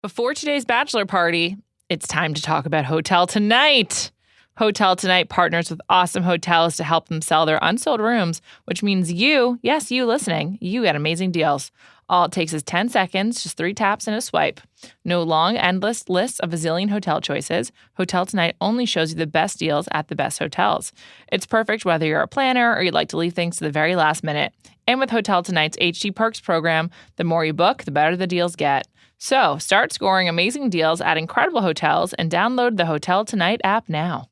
Before today's bachelor party, it's time to talk about Hotel Tonight. Hotel Tonight partners with awesome hotels to help them sell their unsold rooms, which means you, yes, you listening, you get amazing deals. All it takes is 10 seconds, just 3 taps and a swipe. No long, endless lists of a zillion hotel choices. Hotel Tonight only shows you the best deals at the best hotels. It's perfect whether you're a planner or you'd like to leave things to the very last minute. And with Hotel Tonight's HD Perks program, the more you book, the better the deals get. So start scoring amazing deals at incredible hotels and download the Hotel Tonight app now.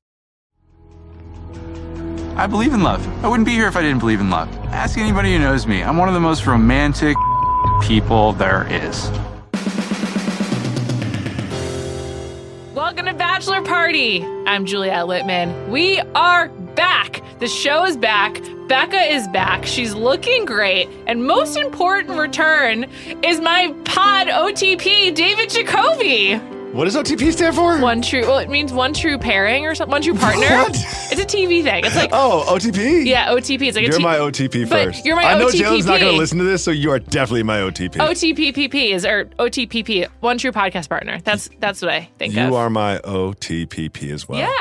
I believe in love. I wouldn't be here if I didn't believe in love. Ask anybody who knows me. I'm one of the most romantic people there is. Welcome to Bachelor Party. I'm Juliet Litman. We are back. The show is back. Becca is back. She's looking great. And most important return is my pod OTP, David Jacoby. What does OTP stand for? It means one true pairing or something. One true partner. What? It's a TV thing. It's like, oh, OTP? Yeah, OTP. It's like you're my OTP first. You're my I know OTPP. Jalen's not going to listen to this, so you are definitely my OTP. OTPP, one true podcast partner. That's what I think of. You are my OTPP as well. Yeah.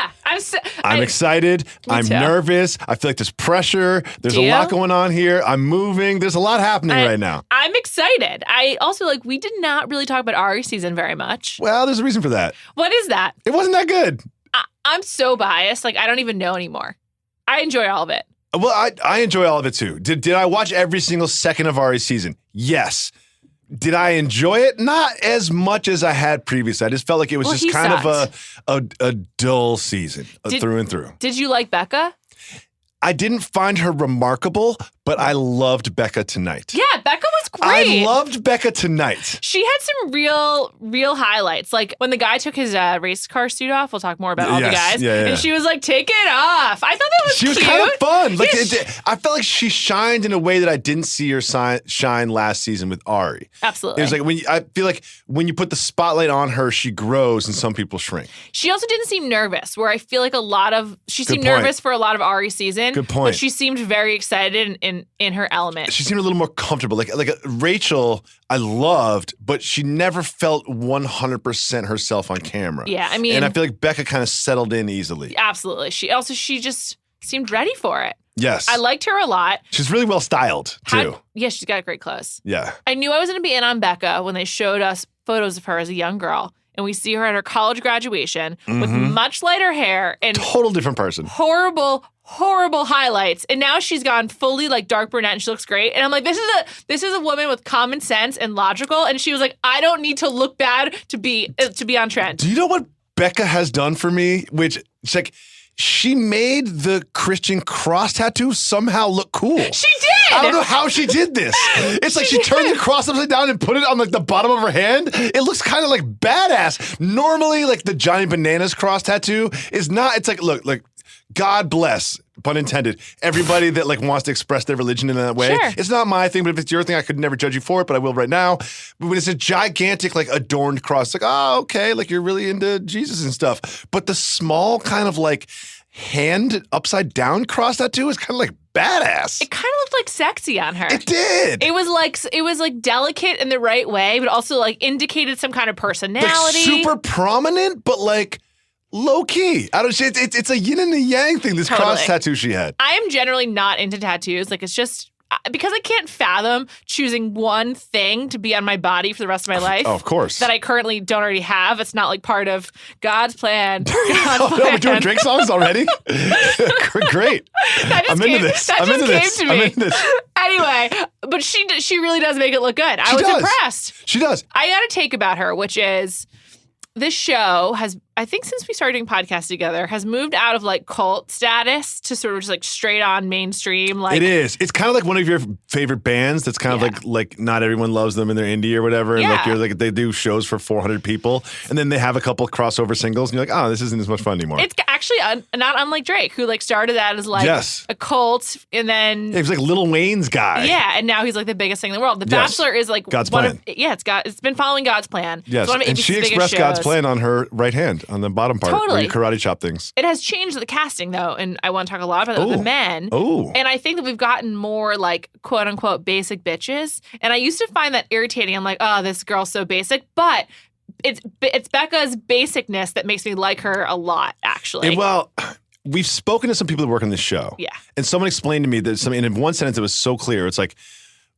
I'm excited. I'm nervous. I feel like there's pressure. There's a lot going on here. I'm moving. There's a lot happening right now. I'm excited. I also, we did not really talk about Ari's season very much. Well, there's a reason for that. What is that? It wasn't that good. I'm so biased. I don't even know anymore. I enjoy all of it. Well, I enjoy all of it too. Did I watch every single second of Ari's season? Yes. Did I enjoy it? Not as much as I had previously. I just felt like it was just kind of a dull season through and through. Did you like Becca? I didn't find her remarkable, but I loved Becca tonight. Yeah, Becca was great. I loved Becca tonight. She had some real highlights. Like when the guy took his race car suit off, we'll talk more about all the guys. Yeah. And she was like, take it off. I thought that was cute. She was cute. kind of fun. I felt like she shined in a way that I didn't see her shine last season with Ari. Absolutely. It was like I feel like when you put the spotlight on her, she grows and some people shrink. She also didn't seem nervous, where I feel like she seemed nervous for a lot of Ari's season. Good point. But she seemed very excited in her element. She seemed a little more comfortable. Like Rachel, I loved, but she never felt 100% herself on camera. Yeah, I mean, and I feel like Becca kind of settled in easily. Absolutely. She just seemed ready for it. Yes. I liked her a lot. She's really well styled, too. Yeah, she's got great clothes. Yeah. I knew I was going to be in on Becca when they showed us photos of her as a young girl. And we see her at her college graduation with much lighter hair and total different person. Horrible highlights. And now she's gone fully dark brunette and she looks great. And I'm like, this is a woman with common sense and logical. And she was like, I don't need to look bad to be on trend. Do you know what Becca has done for me? Which it's like, she made the Christian cross tattoo somehow look cool. She did! I don't know how she did this. It's like she turned the cross upside down and put it on the bottom of her hand. It looks kind of badass. Normally, the Johnny Bananas cross tattoo is not, it's look, God bless, pun intended, everybody that wants to express their religion in that way. Sure. It's not my thing, but if it's your thing, I could never judge you for it, but I will right now. But when it's a gigantic, adorned cross, oh, okay, you're really into Jesus and stuff. But the small kind of hand upside down cross tattoo is kind of badass. It kind of looked sexy on her. It did. It was delicate in the right way, but also indicated some kind of personality. Super prominent, but low key. I don't. It's a yin and a yang thing. This cross tattoo she had. I am generally not into tattoos. It's just because I can't fathom choosing one thing to be on my body for the rest of my life. Oh, of course. That I currently don't already have. It's not part of God's plan. No, we're doing Drake songs already. Great. I'm into this. I'm into this. Anyway, but she really does make it look good. I was impressed. She does. I got a take about her, which is this show has, I think since we started doing podcasts together, has moved out of cult status to sort of just straight on mainstream. It is. It's kind of one of your favorite bands that's kind of like not everyone loves them and they're indie or whatever. And they do shows for 400 people and then they have a couple crossover singles and you're like, oh, this isn't as much fun anymore. It's actually not unlike Drake, who started that as a cult and then... Yeah, he was Lil Wayne's guy. Yeah, and now he's the biggest thing in the world. The Bachelor is God's plan. It's been following God's plan. Yes, and she expressed God's plan on her right hand, on the bottom part, where you karate chop things. It has changed the casting, though, and I want to talk a lot about the men. Oh. And I think that we've gotten more, quote-unquote, basic bitches. And I used to find that irritating. I'm like, oh, this girl's so basic. But it's Becca's basicness that makes me like her a lot, actually. Well, we've spoken to some people that work on this show. Yeah. And someone explained to me that and in one sentence it was so clear. It's like,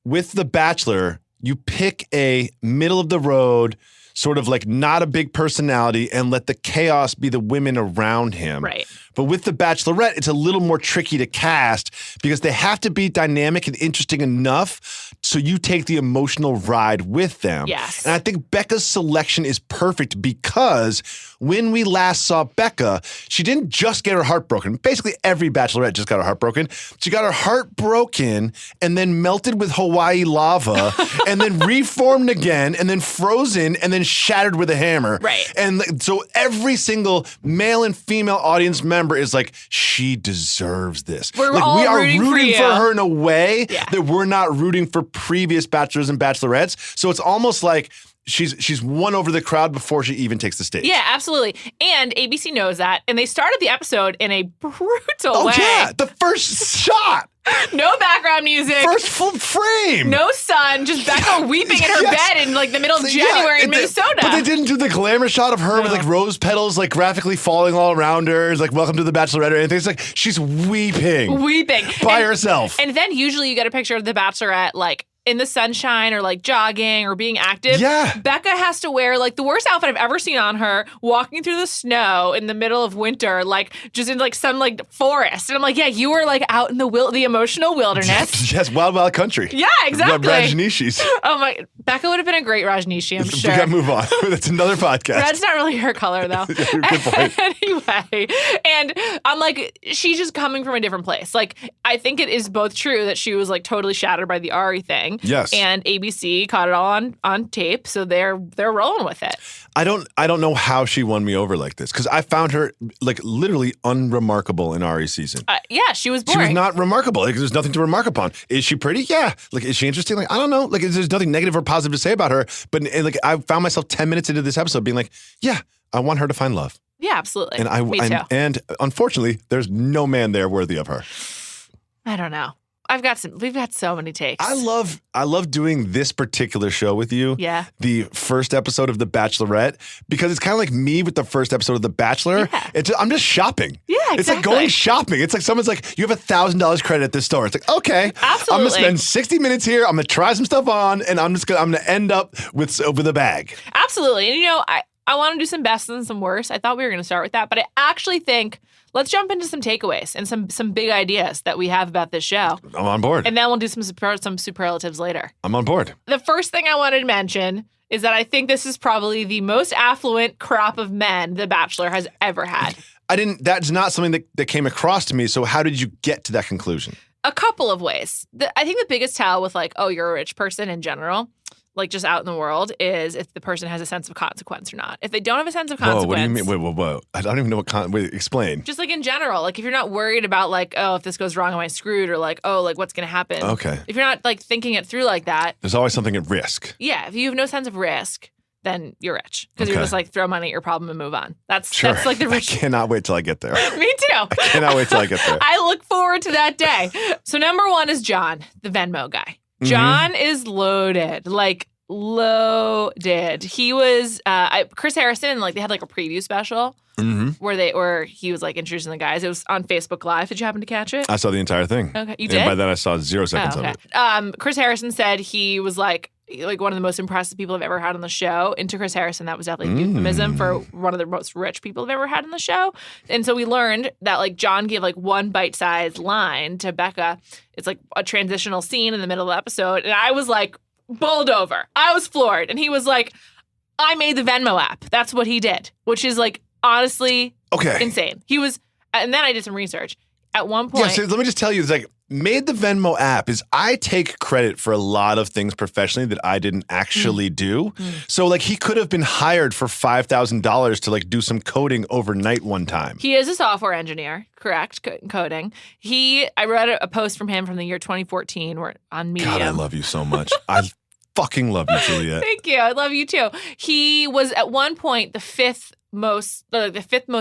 with The Bachelor, you pick a middle of the road, sort of like not a big personality, and let the chaos be the women around him. Right. But with The Bachelorette, it's a little more tricky to cast because they have to be dynamic and interesting enough so you take the emotional ride with them. Yes. And I think Becca's selection is perfect because when we last saw Becca, she didn't just get her heart broken. Basically, every Bachelorette just got her heart broken. She got her heart broken and then melted with Hawaii lava and then reformed again and then frozen and then shattered with a hammer. Right. And so every single male and female audience member is like, she deserves this. We're like, all we are rooting rooting for her in a way Yeah. that we're not rooting for previous bachelors and bachelorettes. So it's almost like she's won over the crowd before she even takes the stage. Yeah, absolutely. And ABC knows that. And they started the episode in a brutal way. Yeah, the first shot. No background music. First full frame. No sun, just Becca weeping in her Yes. bed in like the middle of January in Minnesota. But they didn't do the glamour shot of her with like rose petals like graphically falling all around her. It's like, welcome to the Bachelorette or anything. It's like she's weeping. By herself. And then usually you get a picture of the Bachelorette like in the sunshine or like jogging or being active. Yeah. Becca has to wear like the worst outfit I've ever seen on her, walking through the snow in the middle of winter, like just in like some like forest. And I'm like, yeah, you were like out in the emotional wilderness. Yes, wild, wild country. Yeah, exactly. Rajneeshis. Oh my, Becca would have been a great Rajneeshi, I'm sure. We gotta move on. That's another podcast. Red's not really her color, though. Good point. Anyway, and I'm like, she's just coming from a different place. Like, I think it is both true that she was like totally shattered by the Ari thing. Yes. And ABC caught it all on tape, so they're rolling with it. I don't know how she won me over like this because I found her like literally unremarkable in Ari's season. Yeah, she was boring. She was not remarkable. Like, there's nothing to remark upon. Is she pretty? Yeah. Like, is she interesting? Like, I don't know. Like, there's nothing negative or positive to say about her. But and, like, I found myself 10 minutes into this episode being like, yeah, I want her to find love. Yeah, absolutely. And Me too. And unfortunately, there's no man there worthy of her. I don't know. We've got so many takes. I love doing this particular show with you. Yeah. The first episode of The Bachelorette, because it's kind of like me with the first episode of The Bachelor. Yeah. I'm just shopping. Yeah, exactly. It's like going shopping. It's like someone's like, you have $1,000 credit at this store. It's like, okay. Absolutely. I'm going to spend 60 minutes here. I'm going to try some stuff on, and I'm going to end up with a bag. Absolutely. And, you know, I want to do some best and some worst. I thought we were going to start with that, but I actually think let's jump into some takeaways and some big ideas that we have about this show. I'm on board. And then we'll do some superlatives later. I'm on board. The first thing I wanted to mention is that I think this is probably the most affluent crop of men The Bachelor has ever had. That's not something that came across to me. So how did you get to that conclusion? A couple of ways. I think the biggest tell with like, oh, you're a rich person in general, like just out in the world, is if the person has a sense of consequence or not. If they don't have a sense of consequence. Whoa, what do you mean? Whoa. I don't even know wait, explain. Just like in general, like if you're not worried about like, oh, if this goes wrong, am I screwed? Or like, oh, like what's going to happen? Okay. If you're not like thinking it through like that. There's always something at risk. Yeah. If you have no sense of risk, then you're rich. Because Okay. you're just like throw money at your problem and move on. That's like the rich. I cannot wait till I get there. Me too. I cannot wait till I get there. I look forward to that day. So number one is John, the Venmo guy. John is loaded. Like, loaded. He was Chris Harrison, like they had like a preview special where he was like introducing the guys. It was on Facebook Live. Did you happen to catch it? I saw the entire thing. Okay, you And did. by then I saw 0 seconds Oh, okay. of it. Chris Harrison said he was like one of the most impressive people I've ever had on the show. And to Chris Harrison, that was definitely a euphemism for one of the most rich people I've ever had on the show. And so we learned that like John gave like one bite-sized line to Becca. It's like a transitional scene in the middle of the episode. And I was like, bowled over. I was floored. And he was like, I made the Venmo app. That's what he did, which is like honestly insane. He was, and then I did some research. At one point. Yeah, so let me just tell you, it's like, made the Venmo app is I take credit for a lot of things professionally that I didn't actually do. So like he could have been hired for $5,000 to like do some coding overnight one time. He is a software engineer, correct? Coding. I read a post from him from the year 2014 where on Medium. God, I love you so much. I fucking love you, Juliet. Thank you. I love you too. He was at one point the fifth most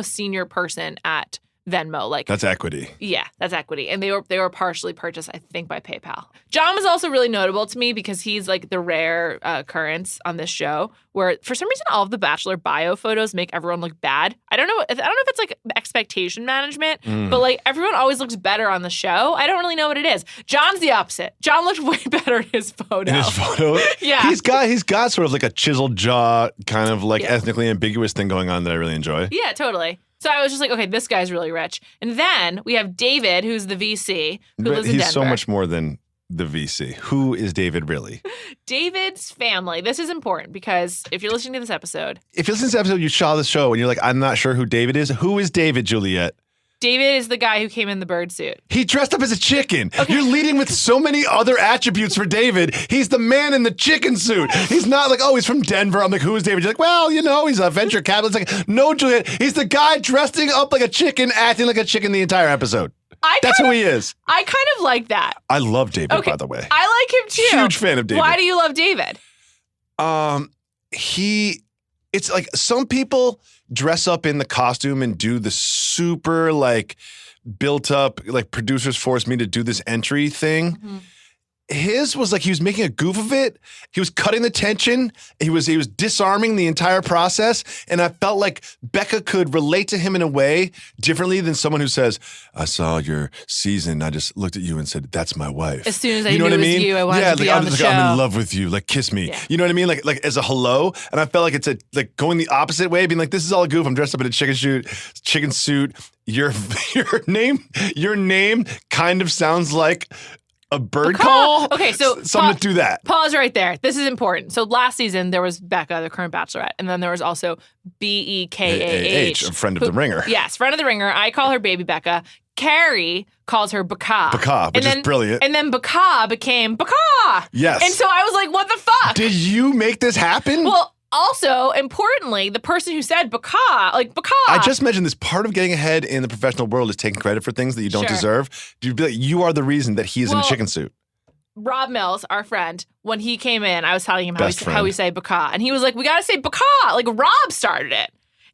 senior person at Venmo. Like That's equity. yeah, that's equity. And they were partially purchased, I think, by PayPal. John was also really notable to me because he's like the rare occurrence on this show where for some reason all of the Bachelor bio photos make everyone look bad. I don't know if it's like expectation management, but like everyone always looks better on the show. I don't really know what it is. John's the opposite. John looked way better in his photo. In his photo? Yeah. He's got sort of like a chiseled jaw, kind of like ethnically ambiguous thing going on that I really enjoy. Yeah, totally. So I was just like, okay, this guy's really rich. And then we have David, who's the VC, who lives in Denver. He's so much more than the VC. Who is David really? David's family. This is important because if you're listening to this episode. If you listen to this episode, you saw the show and you're like, I'm not sure who David is. Who is David, Juliet? David is the guy who came in the bird suit. He dressed up as a chicken. Okay. You're leading with so many other attributes for David. He's the man in the chicken suit. He's not like, oh, he's from Denver. I'm like, who is David? You're like, well, you know, he's a venture capitalist. Like, no, Juliet. He's the guy dressing up like a chicken, acting like a chicken the entire episode. That's who he is. I kind of like that. I love David, by the way. I like him too. Huge fan of David. Why do you love David? It's like some people dress up in the costume and do the super like built up, like producers forced me to do this entry thing. Mm-hmm. His was like he was making a goof of it. He was cutting the tension. He was disarming the entire process. And I felt like Becca could relate to him in a way differently than someone who says, I saw your season. I just looked at you and said, that's my wife. As soon as I knew it was you, I wanted to be on the show. I'm in love with you. Like, kiss me. Yeah. You know what I mean? Like as a hello. And I felt like it's like going the opposite way, being like, this is all a goof. I'm dressed up in a chicken suit. Your name kind of sounds like a bird call? Okay, so something to do that. Pause right there. This is important. So last season, there was Becca, the current Bachelorette, and then there was also Bekkah, a friend of the Ringer. Yes, friend of the Ringer. I call her Baby Becca. Carrie calls her Becca. Becca, which is brilliant. And then Becca became Becca. Yes. And so I was like, what the fuck? Did you make this happen? Well, also, importantly, the person who said Becca, like Becca. I just mentioned this part of getting ahead in the professional world is taking credit for things that you don't deserve. You'd be like, you are the reason that he is in a chicken suit. Rob Mills, our friend, when he came in, I was telling him how we say Becca. And he was like, we got to say Becca. Like Rob started it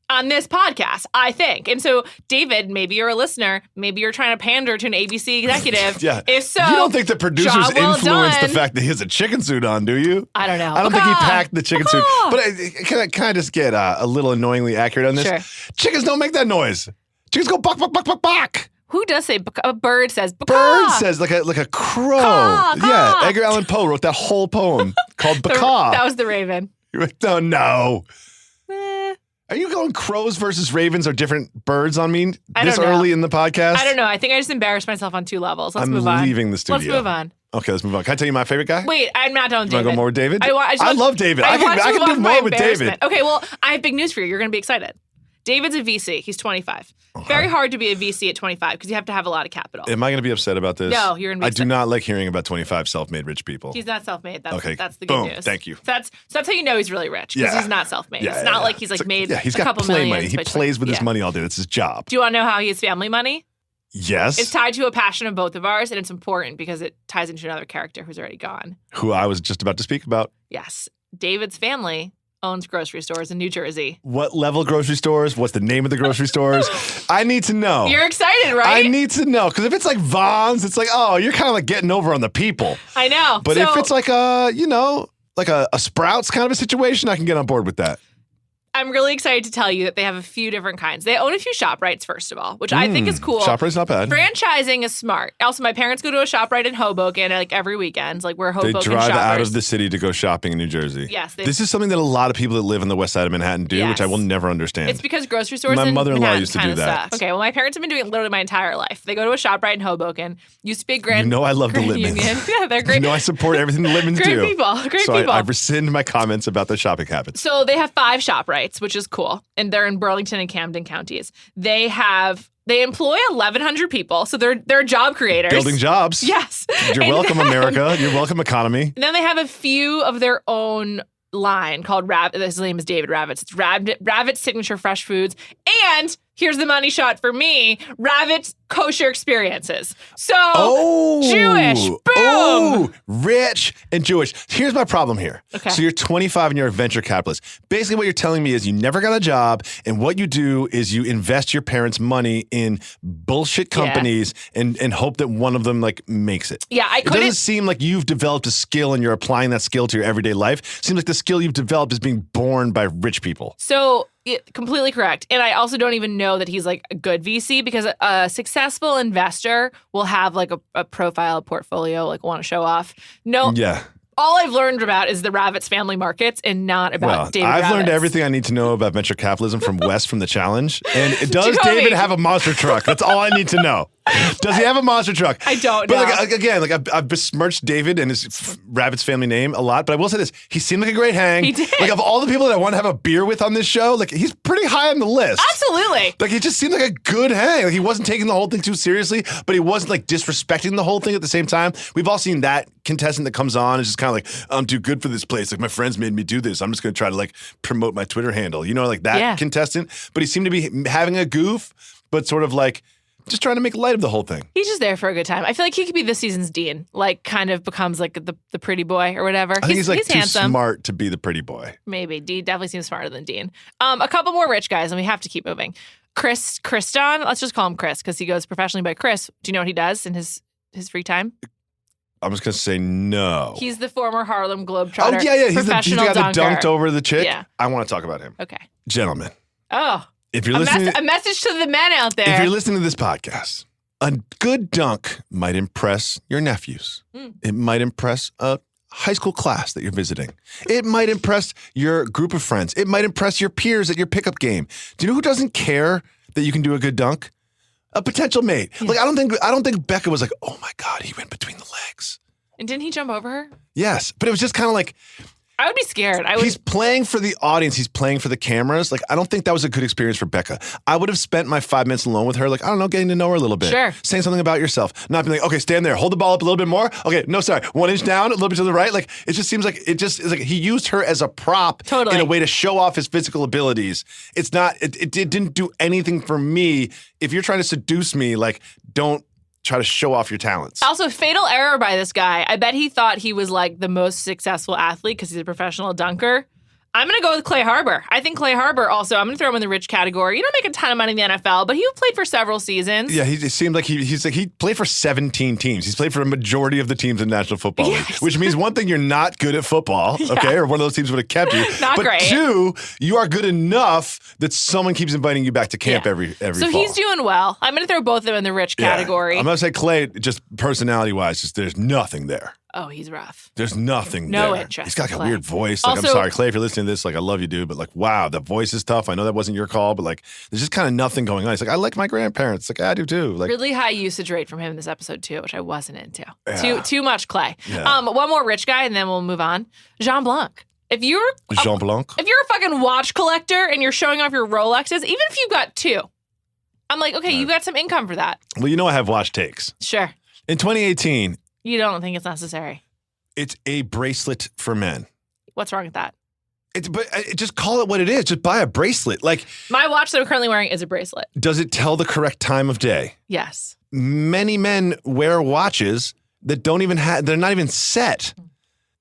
on this podcast, I think. And so, David, maybe you're a listener. Maybe you're trying to pander to an ABC executive. Yeah. If so, you don't think the producers influenced the fact that he has a chicken suit on, do you? I don't know. I don't think he packed the chicken suit. But can I just get a little annoyingly accurate on this? Sure. Chickens don't make that noise. Chickens go buck, buck, buck, buck, buck. Who does say a bird says Becca? Bird says like a crow. Caw, yeah, caw. Edgar Allan Poe wrote that whole poem called Becca. That was the raven. You're like, oh, no. Are you going crows versus ravens are different birds on me this early in the podcast? I don't know. I think I just embarrassed myself on two levels. Let's move on. I'm leaving the studio. Let's move on. Okay, let's move on. Can I tell you my favorite guy? Wait, I'm not done with David. You want to go more with David? I love David. I can do more with David. Okay, well, I have big news for you. You're going to be excited. David's a VC. He's 25. Okay. Very hard to be a VC at 25 because you have to have a lot of capital. Am I going to be upset about this? No, you're going to be upset. I do not like hearing about 25 self-made rich people. He's not self-made. That's the good Boom. news. Thank you. So that's how you know he's really rich because he's not self-made. It's not like he's like made he's a got couple play million. money. He plays with his money all day. That's his job. Do you want to know how he has family money? Yes. It's tied to a passion of both of ours, and it's important because it ties into another character who's already gone. Who I was just about to speak about. Yes. David's family owns grocery stores in New Jersey. What level grocery stores? What's the name of the grocery stores? I need to know. You're excited, right? I need to know. Because if it's like Vons, it's like, oh, you're kind of like getting over on the people. I know. But if it's like a Sprouts kind of a situation, I can get on board with that. I'm really excited to tell you that they have a few different kinds. They own a few ShopRites, first of all, which I think is cool. ShopRite's not bad. Franchising is smart. Also, my parents go to a ShopRite in Hoboken like every weekend. Like we're Hoboken They drive shoppers. out of the city to go shopping in New Jersey. Yes. This is something that a lot of people that live on the west side of Manhattan do, which I will never understand. It's because grocery stores my in mother-in-law Manhattan used to do that. Sucks. Okay, well, my parents have been doing it literally my entire life. They go to a ShopRite in Hoboken. Used to be a Grand I love the Litmans. Yeah, they're great. I support everything the Litmans Great do. people. Great so people. I rescind my comments about their shopping habits. So they have 5 ShopRites, which is cool. And they're in Burlington and Camden counties. They employ 1,100 people, so they're job creators. Building jobs. Yes. You're welcome, America. You're welcome, economy. And then they have a few of their own line called His name is David Ravitz. It's Ravitz Signature Fresh Foods. And here's the money shot for me. Ravit's kosher experiences. So Jewish. Boom. Oh, rich and Jewish. Here's my problem here. Okay. So you're 25 and you're a venture capitalist. Basically what you're telling me is you never got a job, and what you do is you invest your parents' money in bullshit companies and hope that one of them like makes it. Yeah, It doesn't seem like you've developed a skill and you're applying that skill to your everyday life. It seems like the skill you've developed is being born by rich people. So completely correct. And I also don't even know that he's like a good VC, because a successful investor will have like a profile, a portfolio, like want to show off. No. Yeah. All I've learned about is the Ravitz family markets and not about David I've learned Ravitz. everything I need to know about venture capitalism from Wes from The Challenge. And does Jacoby. David have a monster truck? That's all I need to know. Does he have a monster truck? I don't know. know. But I've besmirched David and his Ravitz family name a lot. But I will say this. He seemed like a great hang. He did. Like, of all the people that I want to have a beer with on this show, like, he's pretty high on the list. Absolutely. Like, he just seemed like a good hang. Like, he wasn't taking the whole thing too seriously, but he wasn't like disrespecting the whole thing at the same time. We've all seen that contestant that comes on and is just kind of like, I'm too good for this place. Like, my friends made me do this. I'm just going to try to like promote my Twitter handle. You know, like that contestant. But he seemed to be having a goof, but sort of like just trying to make light of the whole thing. He's just there for a good time. I feel like he could be this season's Dean. Like, kind of becomes like the pretty boy or whatever. I think he's like too handsome. smart to be the pretty boy. Maybe. Dean definitely seems smarter than Dean. A couple more rich guys, and we have to keep moving. Kriston, let's just call him Chris because he goes professionally by Chris. Do you know what he does in his free time? I'm just going to say no. He's the former Harlem Globetrotter. Oh, yeah. He's the guy that dunker. dunked over the chick. Yeah. I want to talk about him. Okay. Gentlemen. Oh. If you're listening, a message to the men out there. If you're listening to this podcast, a good dunk might impress your nephews. It might impress a high school class that you're visiting. It might impress your group of friends. It might impress your peers at your pickup game. Do you know who doesn't care that you can do a good dunk? A potential mate. Yeah. Like, I don't think Becca was like, oh my God, he went between the legs. And didn't he jump over her? Yes, but it was just kind of like, I would be scared. He's playing for the audience. He's playing for the cameras. Like, I don't think that was a good experience for Becca. I would have spent my 5 minutes alone with her, like, I don't know, getting to know her a little bit. Sure. Saying something about yourself. Not being like, okay, stand there. Hold the ball up a little bit more. Okay, no, sorry. 1 inch down, a little bit to the right. Like, it just seems like it's like he used her as a prop in a way to show off his physical abilities. It's not, it didn't do anything for me. If you're trying to seduce me, like, don't try to show off your talents. Also, fatal error by this guy. I bet he thought he was like the most successful athlete because he's a professional dunker. I'm going to go with Clay Harbor. I think Clay Harbor also, I'm going to throw him in the rich category. You don't make a ton of money in the NFL, but he played for several seasons. Yeah, it seemed like he played for 17 teams. He's played for a majority of the teams in the National Football League, which means one thing, you're not good at football, okay? Or one of those teams would have kept you. Not but great. Two, you are good enough that someone keeps inviting you back to camp every fall. So he's doing well. I'm going to throw both of them in the rich category. I'm going to say Clay, just personality-wise, just there's nothing there. Oh, he's rough. There's nothing No there. interest. He's got like Clay. a weird voice. Like, Also, I'm sorry, Clay, if you're listening to this, like, I love you, dude, but like, wow, the voice is tough. I know that wasn't your call, but like, there's just kind of nothing going on. He's like, I like my grandparents. Like, I do too. Like, really high usage rate from him in this episode too, which I wasn't into. Yeah. Too much Clay. Yeah. One more rich guy, and then we'll move on. Jean Blanc. If you're Jean Blanc. If you're a fucking watch collector and you're showing off your Rolexes, even if you got two, I'm like, okay, you got some income for that. Well, you know I have watch takes. Sure. In 2018, You don't think it's necessary. it's a bracelet for men. What's wrong with that? Just call it what it is. Just buy a bracelet. Like, My watch that I'm currently wearing is a bracelet. does it tell the correct time of day? Yes. Many men wear watches that don't even have, they're not even set.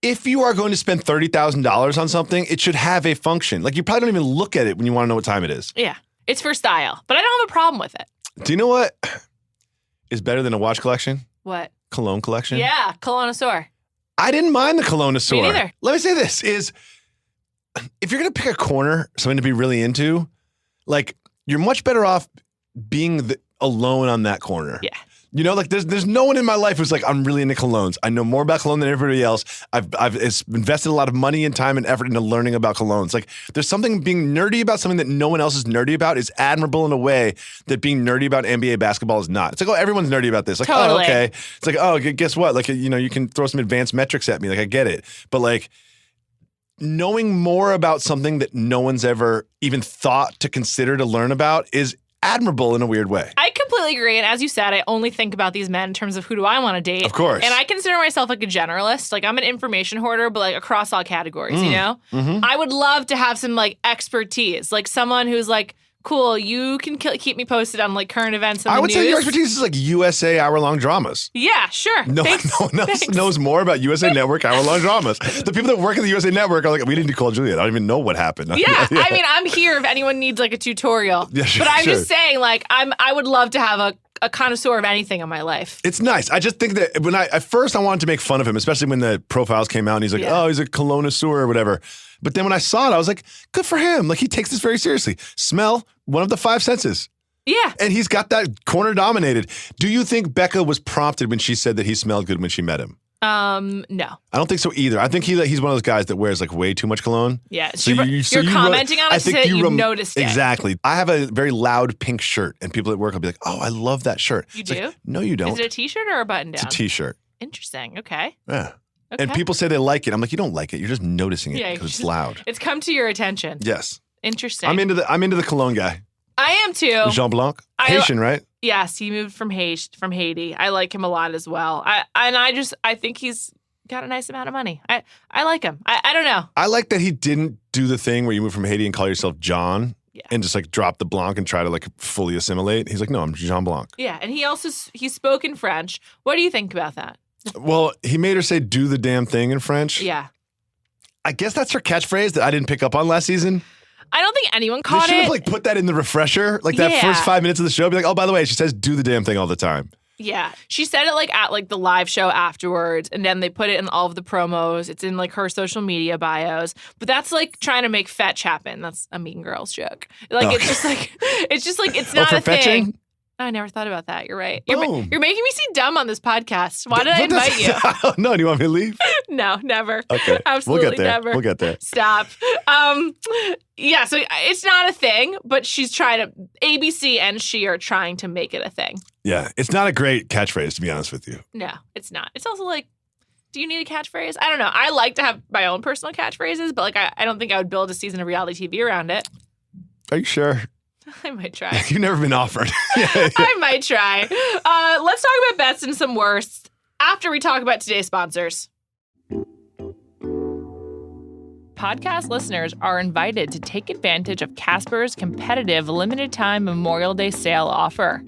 If you are going to spend $30,000 on something, it should have a function. Like, you probably don't even look at it when you want to know what time it is. Yeah. It's for style, but I don't have a problem with it. Do you know what is better than a watch collection? What? Cologne collection? Yeah, Colonnosaur. I didn't mind the Colonnosaur. Me neither. Let me say this is, if you're going to pick a corner, something to be really into, like, you're much better off being alone on that corner. Yeah. You know, like, there's no one in my life who's like, I'm really into colognes. I know more about cologne than everybody else. I've invested a lot of money and time and effort into learning about colognes. Like, there's something, being nerdy about something that no one else is nerdy about is admirable in a way that being nerdy about NBA basketball is not. It's like, oh, everyone's nerdy about this. Like, Totally. Oh, okay. It's like, oh, guess what? Like, you know, you can throw some advanced metrics at me. Like, I get it. But like, knowing more about something that no one's ever even thought to consider to learn about is admirable in a weird way. I completely agree. And as you said, I only think about these men in terms of who do I want to date. Of course. And I consider myself like a generalist. Like, I'm an information hoarder, but like across all categories, you know? Mm-hmm. I would love to have some like expertise, like someone who's like cool. You can keep me posted on like current events and I the would news. say your expertise is like USA hour-long dramas. Yeah, sure. No one else knows more about USA Network hour-long dramas. The people that work at the USA Network are like, we need to call Juliet. I don't even know what happened. Yeah, I mean, I'm here if anyone needs like a tutorial. Yeah, sure, but I'm sure. just saying, like, I would love to have a connoisseur of anything in my life. It's nice. I just think that when at first I wanted to make fun of him, especially when the profiles came out and he's like, oh, he's a colonnoisseur or whatever. But then when I saw it, I was like, good for him. Like, he takes this very seriously. Smell, one of the 5 senses. Yeah. And he's got that corner dominated. Do you think Becca was prompted when she said that he smelled good when she met him? No. I don't think so either. I think he's one of those guys that wears like way too much cologne. Yeah. You're commenting on it so that you've noticed it. Exactly. I have a very loud pink shirt and people at work will be like, oh, I love that shirt. You it's do? Like, no, you don't. Is it a t-shirt or a button down? It's a t-shirt. Interesting. Okay. Yeah. Okay. And people say they like it. I'm like, you don't like it. You're just noticing it because it's loud. It's come to your attention. Yes. Interesting. I'm into the cologne guy. I am too. Jean Blanc. Haitian, right? Yes, he moved from Haiti. I like him a lot as well. I think he's got a nice amount of money. I like him. I don't know. I like that he didn't do the thing where you move from Haiti and call yourself John and just like drop the Blanc and try to like fully assimilate. He's like, no, I'm Jean Blanc. Yeah, and he spoke in French. What do you think about that? Well, he made her say do the damn thing in French. Yeah. I guess that's her catchphrase that I didn't pick up on last season. I don't think anyone caught They should it. have like put that in the refresher, like that first 5 minutes of the show. Be like, oh, by the way, she says do the damn thing all the time. Yeah. She said it like at like the live show afterwards, and then they put it in all of the promos. It's in like her social media bios. But that's like trying to make fetch happen. That's a Mean Girls joke. Like it's just like it's not a fetching? thing. I never thought about that. You're right. You're Boom. making me seem dumb on this podcast. Why did I invite you? I don't know. Do you want me to leave? No, never. Okay. Absolutely we'll get there. never. We'll get there. Stop. Yeah, so it's not a thing, but ABC and she are trying to make it a thing. Yeah. It's not a great catchphrase, to be honest with you. No, it's not. It's also like, do you need a catchphrase? I don't know. I like to have my own personal catchphrases, but like I don't think I would build a season of reality TV around it. Are you sure? I might try. You've never been offered. I might try. Let's talk about best and some worst after we talk about today's sponsors. Podcast listeners are invited to take advantage of Casper's competitive limited-time Memorial Day sale offer.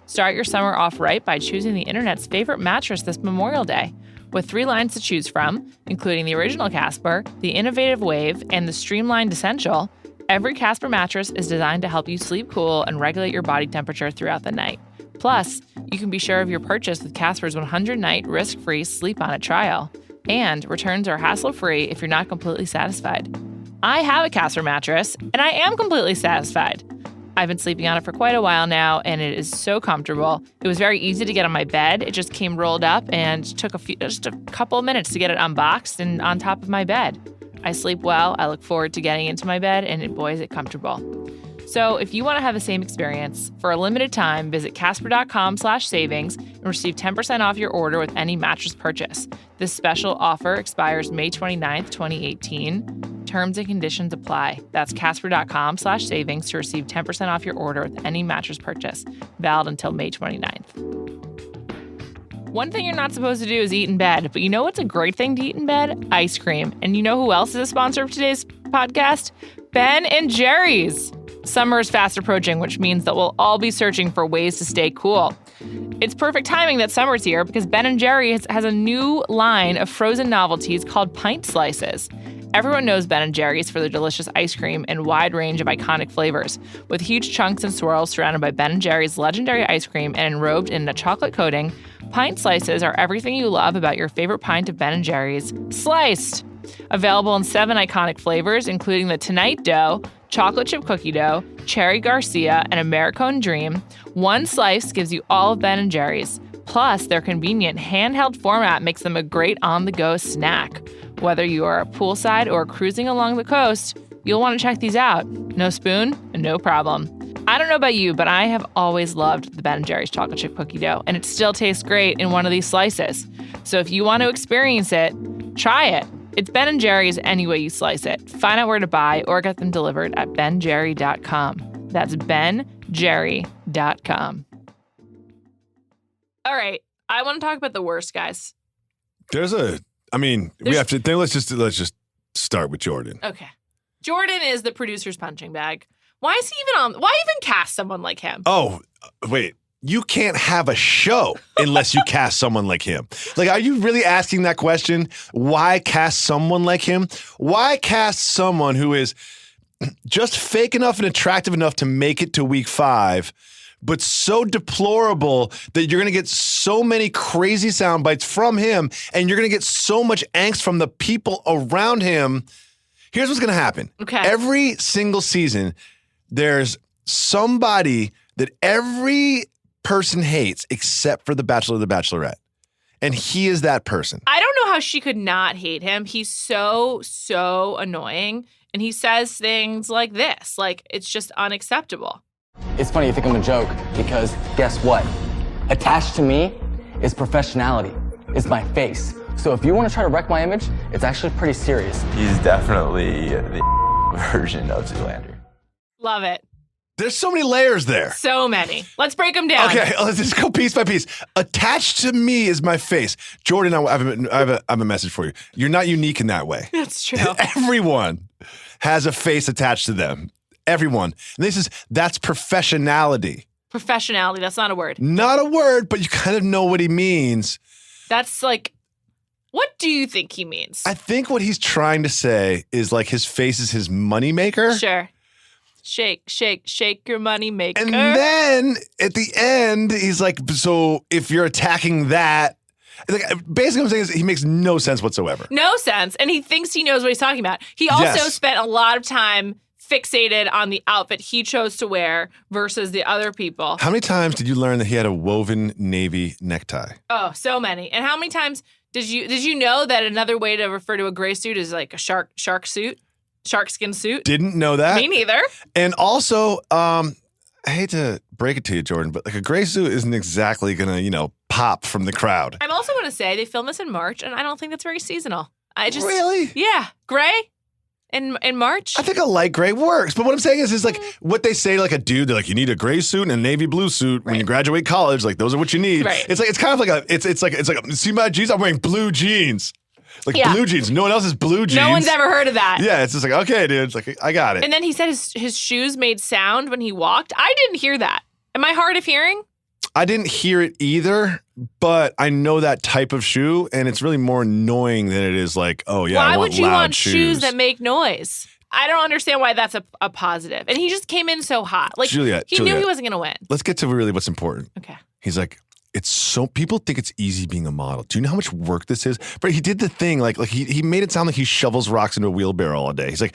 Start your summer off right by choosing the internet's favorite mattress this Memorial Day. With 3 lines to choose from, including the original Casper, the Innovative Wave, and the Streamlined Essential, every Casper mattress is designed to help you sleep cool and regulate your body temperature throughout the night. Plus, you can be sure of your purchase with Casper's 100-night risk-free sleep on it trial. And returns are hassle-free if you're not completely satisfied. I have a Casper mattress, and I am completely satisfied. I've been sleeping on it for quite a while now, and it is so comfortable. It was very easy to get on my bed. It just came rolled up and took just a couple of minutes to get it unboxed and on top of my bed. I sleep well. I look forward to getting into my bed, and boy, is it comfortable. So if you want to have the same experience, for a limited time, visit casper.com/savings and receive 10% off your order with any mattress purchase. This special offer expires May 29th, 2018. Terms and conditions apply. That's casper.com/savings to receive 10% off your order with any mattress purchase. Valid until May 29th. One thing you're not supposed to do is eat in bed, but you know what's a great thing to eat in bed? Ice cream. And you know who else is a sponsor of today's podcast? Ben and Jerry's. Summer is fast approaching, which means that we'll all be searching for ways to stay cool. It's perfect timing that summer's here because Ben & Jerry's has a new line of frozen novelties called Pint Slices. Everyone knows Ben & Jerry's for their delicious ice cream and wide range of iconic flavors. With huge chunks and swirls surrounded by Ben & Jerry's legendary ice cream and enrobed in a chocolate coating, Pint Slices are everything you love about your favorite pint of Ben & Jerry's sliced. Available in 7 iconic flavors, including the Tonight Dough, Chocolate Chip Cookie Dough, Cherry Garcia, and Americone Dream, one slice gives you all of Ben & Jerry's. Plus, their convenient handheld format makes them a great on-the-go snack. Whether you are poolside or cruising along the coast, you'll want to check these out. No spoon? No problem. I don't know about you, but I have always loved the Ben & Jerry's Chocolate Chip Cookie Dough, and it still tastes great in one of these slices. So if you want to experience it, try it. It's Ben & Jerry's any way you slice it. Find out where to buy or get them delivered at benjerry.com. That's benjerry.com. All right. I want to talk about the worst, guys. Let's just start with Jordan. Okay. Jordan is the producer's punching bag. Why is he even on? Why even cast someone like him? Oh, wait. You can't have a show unless you cast someone like him. Like, are you really asking that question? Why cast someone like him? Why cast someone who is just fake enough and attractive enough to make it to week 5, but so deplorable that you're going to get so many crazy sound bites from him, and you're going to get so much angst from the people around him? Here's what's going to happen. Okay. Every single season, there's somebody that every person hates except for the Bachelor or the Bachelorette. And he is that person. I don't know how she could not hate him. He's so annoying. And he says things like this. Like, it's just unacceptable. It's funny you think I'm a joke because guess what? Attached to me is professionality. It's my face. So if you want to try to wreck my image, it's actually pretty serious. He's definitely the version of Zoolander. Love it. There's so many layers there. So many. Let's break them down. Okay, let's just go piece by piece. Attached to me is my face. Jordan, I have a message for you. You're not unique in that way. That's true. Everyone has a face attached to them. Everyone. And that's professionality. Professionality. That's not a word. Not a word, but you kind of know what he means. That's like, what do you think he means? I think what he's trying to say is like his face is his moneymaker. Sure. Shake, shake, shake your money maker. And then at the end, he's like, so if you're attacking that, like, basically what I'm saying is he makes no sense whatsoever. No sense. And he thinks he knows what he's talking about. He also spent a lot of time fixated on the outfit he chose to wear versus the other people. How many times did you learn that he had a woven navy necktie? Oh, so many. And how many times did you know that another way to refer to a gray suit is like a shark suit? Shark skin suit? Didn't know that. Me neither. And also, I hate to break it to you, Jordan, but like a gray suit isn't exactly gonna, pop from the crowd. I'm also gonna say they filmed this in March, and I don't think that's very seasonal. Really? Yeah, gray in March. I think a light gray works, but what I'm saying is like what they say to like a dude. They're like, you need a gray suit and a navy blue suit when you graduate college. Like those are what you need. Right. It's kind of like it's like see my jeans. I'm wearing blue jeans. Like blue jeans. No one else has blue jeans. No one's ever heard of that. Yeah, it's just like, okay, dude. It's like, I got it. And then he said his shoes made sound when he walked. I didn't hear that. Am I hard of hearing? I didn't hear it either, but I know that type of shoe, and it's really more annoying than it is like, oh, yeah, I want loud shoes. Why would you want shoes that make noise? I don't understand why that's a positive. And he just came in so hot. Like, Juliet, he knew he wasn't going to win. Let's get to really what's important. Okay. He's like, people think it's easy being a model. Do you know how much work this is? But he did the thing, like he made it sound like he shovels rocks into a wheelbarrow all day. He's like,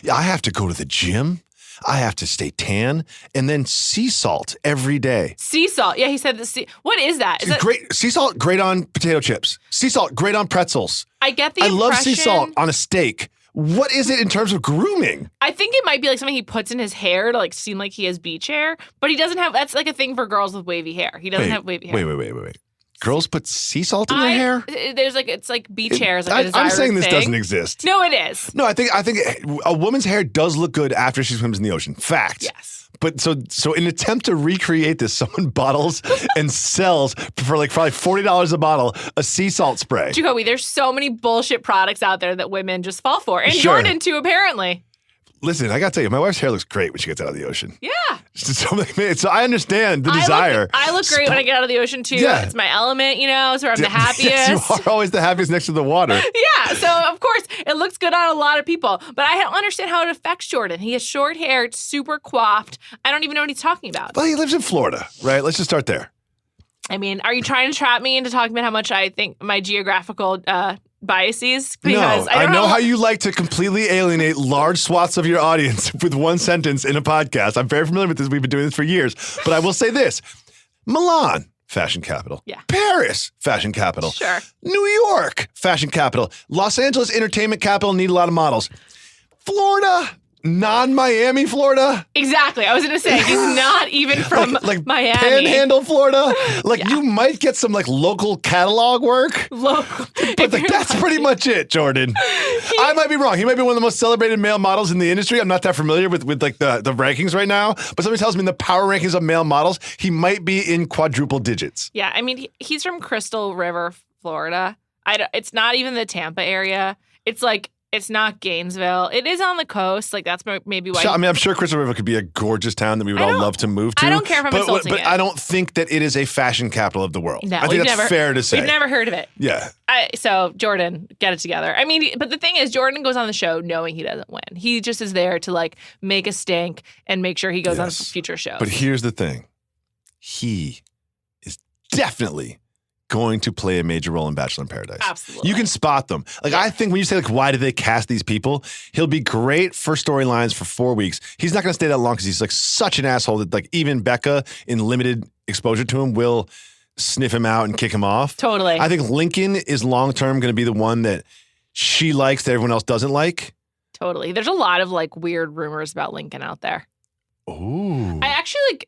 I have to go to the gym. I have to stay tan and then sea salt every day. Sea salt. Yeah, he said what is that? Is that great? Sea salt, great on potato chips. Sea salt, great on pretzels. I get the I love sea salt on a steak. What is it in terms of grooming? I think it might be like something he puts in his hair to like seem like he has beach hair, but he doesn't have. That's like a thing for girls with wavy hair. He doesn't have wavy hair. Wait. Girls put sea salt in their hair? It's like beach hair is like a desired I'm saying this thing. doesn't exist. No, it is. No, I think a woman's hair does look good after she swims in the ocean. Fact. Yes. But so in an attempt to recreate this, someone bottles and sells for like probably $40 a bottle a sea salt spray. Jacoby, there's so many bullshit products out there that women just fall for. And Jordan too, apparently. Listen, I got to tell you, my wife's hair looks great when she gets out of the ocean. Yeah. So I understand the desire. I look great when I get out of the ocean too. Yeah. It's my element, so I'm the happiest. Yes, you are always the happiest next to the water. Yeah, so of course it looks good on a lot of people, but I don't understand how it affects Jordan. He has short hair, it's super coiffed. I don't even know what he's talking about. Well, he lives in Florida, right? Let's just start there. I mean, are you trying to trap me into talking about how much I think my geographical biases? Because no, I know how you like to completely alienate large swaths of your audience with one sentence in a podcast. I'm very familiar with this. We've been doing this for years. But I will say this. Milan, fashion capital. Yeah. Paris, fashion capital. Sure. New York, fashion capital. Los Angeles, entertainment capital, need a lot of models. Florida, non-Miami Florida. Exactly. I was going to say, he's not even from like Miami. Panhandle, Florida. You might get some local catalog work. Local. But that's pretty much it, Jordan. I might be wrong. He might be one of the most celebrated male models in the industry. I'm not that familiar with the rankings right now. But somebody tells me in the power rankings of male models, he might be in quadruple digits. Yeah. I mean, he's from Crystal River, Florida. It's not even the Tampa area. It's like It's not Gainesville. It is on the coast. Like, that's maybe why. I mean, I'm sure Crystal River could be a gorgeous town that we would all love to move to. I don't care if I'm insulting but it. I don't think that it is a fashion capital of the world. No, I think that's fair to say. We've never heard of it. Yeah. So, Jordan, get it together. I mean, but the thing is, Jordan goes on the show knowing he doesn't win. He just is there to, like, make a stink and make sure he goes on future shows. But here's the thing. He is definitely going to play a major role in Bachelor in Paradise. Absolutely. You can spot them. Like, I think when you say, like, why did they cast these people? He'll be great for storylines for 4 weeks. He's not going to stay that long because he's, like, such an asshole that, like, even Becca, in limited exposure to him, will sniff him out and kick him off. Totally. I think Lincoln is long-term going to be the one that she likes that everyone else doesn't like. Totally. There's a lot of, like, weird rumors about Lincoln out there. Ooh. I actually, like,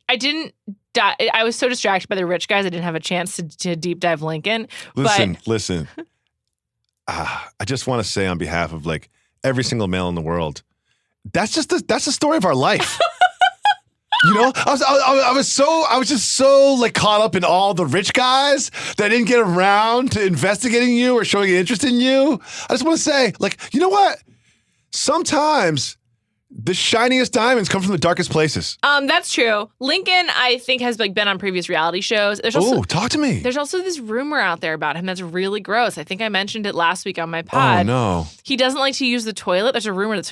I was so distracted by the rich guys, I didn't have a chance to deep dive Lincoln. Listen. I just want to say on behalf of, like, every single male in the world, that's the story of our life. You know, I was just so, like, caught up in all the rich guys that I didn't get around to investigating you or showing interest in you. I just want to say, like, you know what? Sometimes the shiniest diamonds come from the darkest places. That's true. Lincoln, I think, has, like, been on previous reality shows. Talk to me. There's also this rumor out there about him that's really gross. I think I mentioned it last week on my pod. Oh, no. He doesn't like to use the toilet. There's a rumor that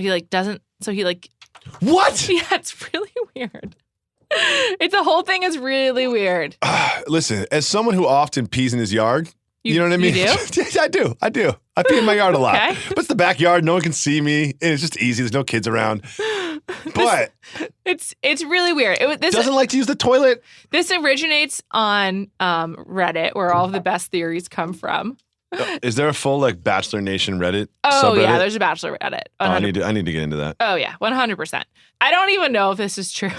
What? Yeah, it's really weird. The whole thing is really weird. Listen, as someone who often pees in his yard, you know what I mean? You do? Yeah, I do. I pee in my yard a lot. Okay. But it's the backyard. No one can see me. And it's just easy. There's no kids around. But it's really weird. Doesn't like to use the toilet. This originates on Reddit, where all of the best theories come from. Is there a full, like, Bachelor Nation Reddit Oh, subreddit? yeah, there's a Bachelor Reddit. Oh, I need to get into that. Oh, yeah, 100%. I don't even know if this is true.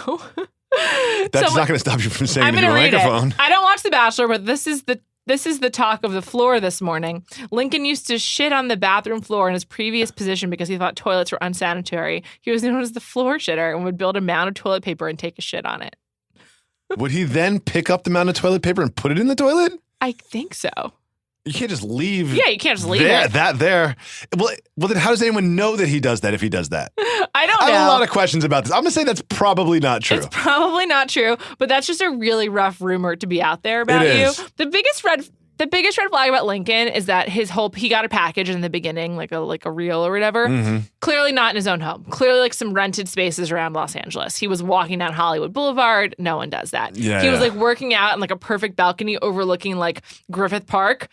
That's not going to stop you from saying it into a microphone. I don't watch The Bachelor, but this is the talk of the floor this morning. Lincoln used to shit on the bathroom floor in his previous position because he thought toilets were unsanitary. He was known as the floor shitter and would build a mound of toilet paper and take a shit on it. Would he then pick up the mound of toilet paper and put it in the toilet? I think so. You can't just leave. Yeah, you can't just leave it. there. Well, then how does anyone know that he does that if he does that? I don't know. I have a lot of questions about this. I'm going to say that's probably not true. It's probably not true, but that's just a really rough rumor to be out there about you. The biggest red flag about Lincoln is that he got a package in the beginning, like a reel or whatever. Mm-hmm. Clearly not in his own home. Clearly, like, some rented spaces around Los Angeles. He was walking down Hollywood Boulevard. No one does that. Yeah, he was, like, working out in, like, a perfect balcony overlooking, like, Griffith Park.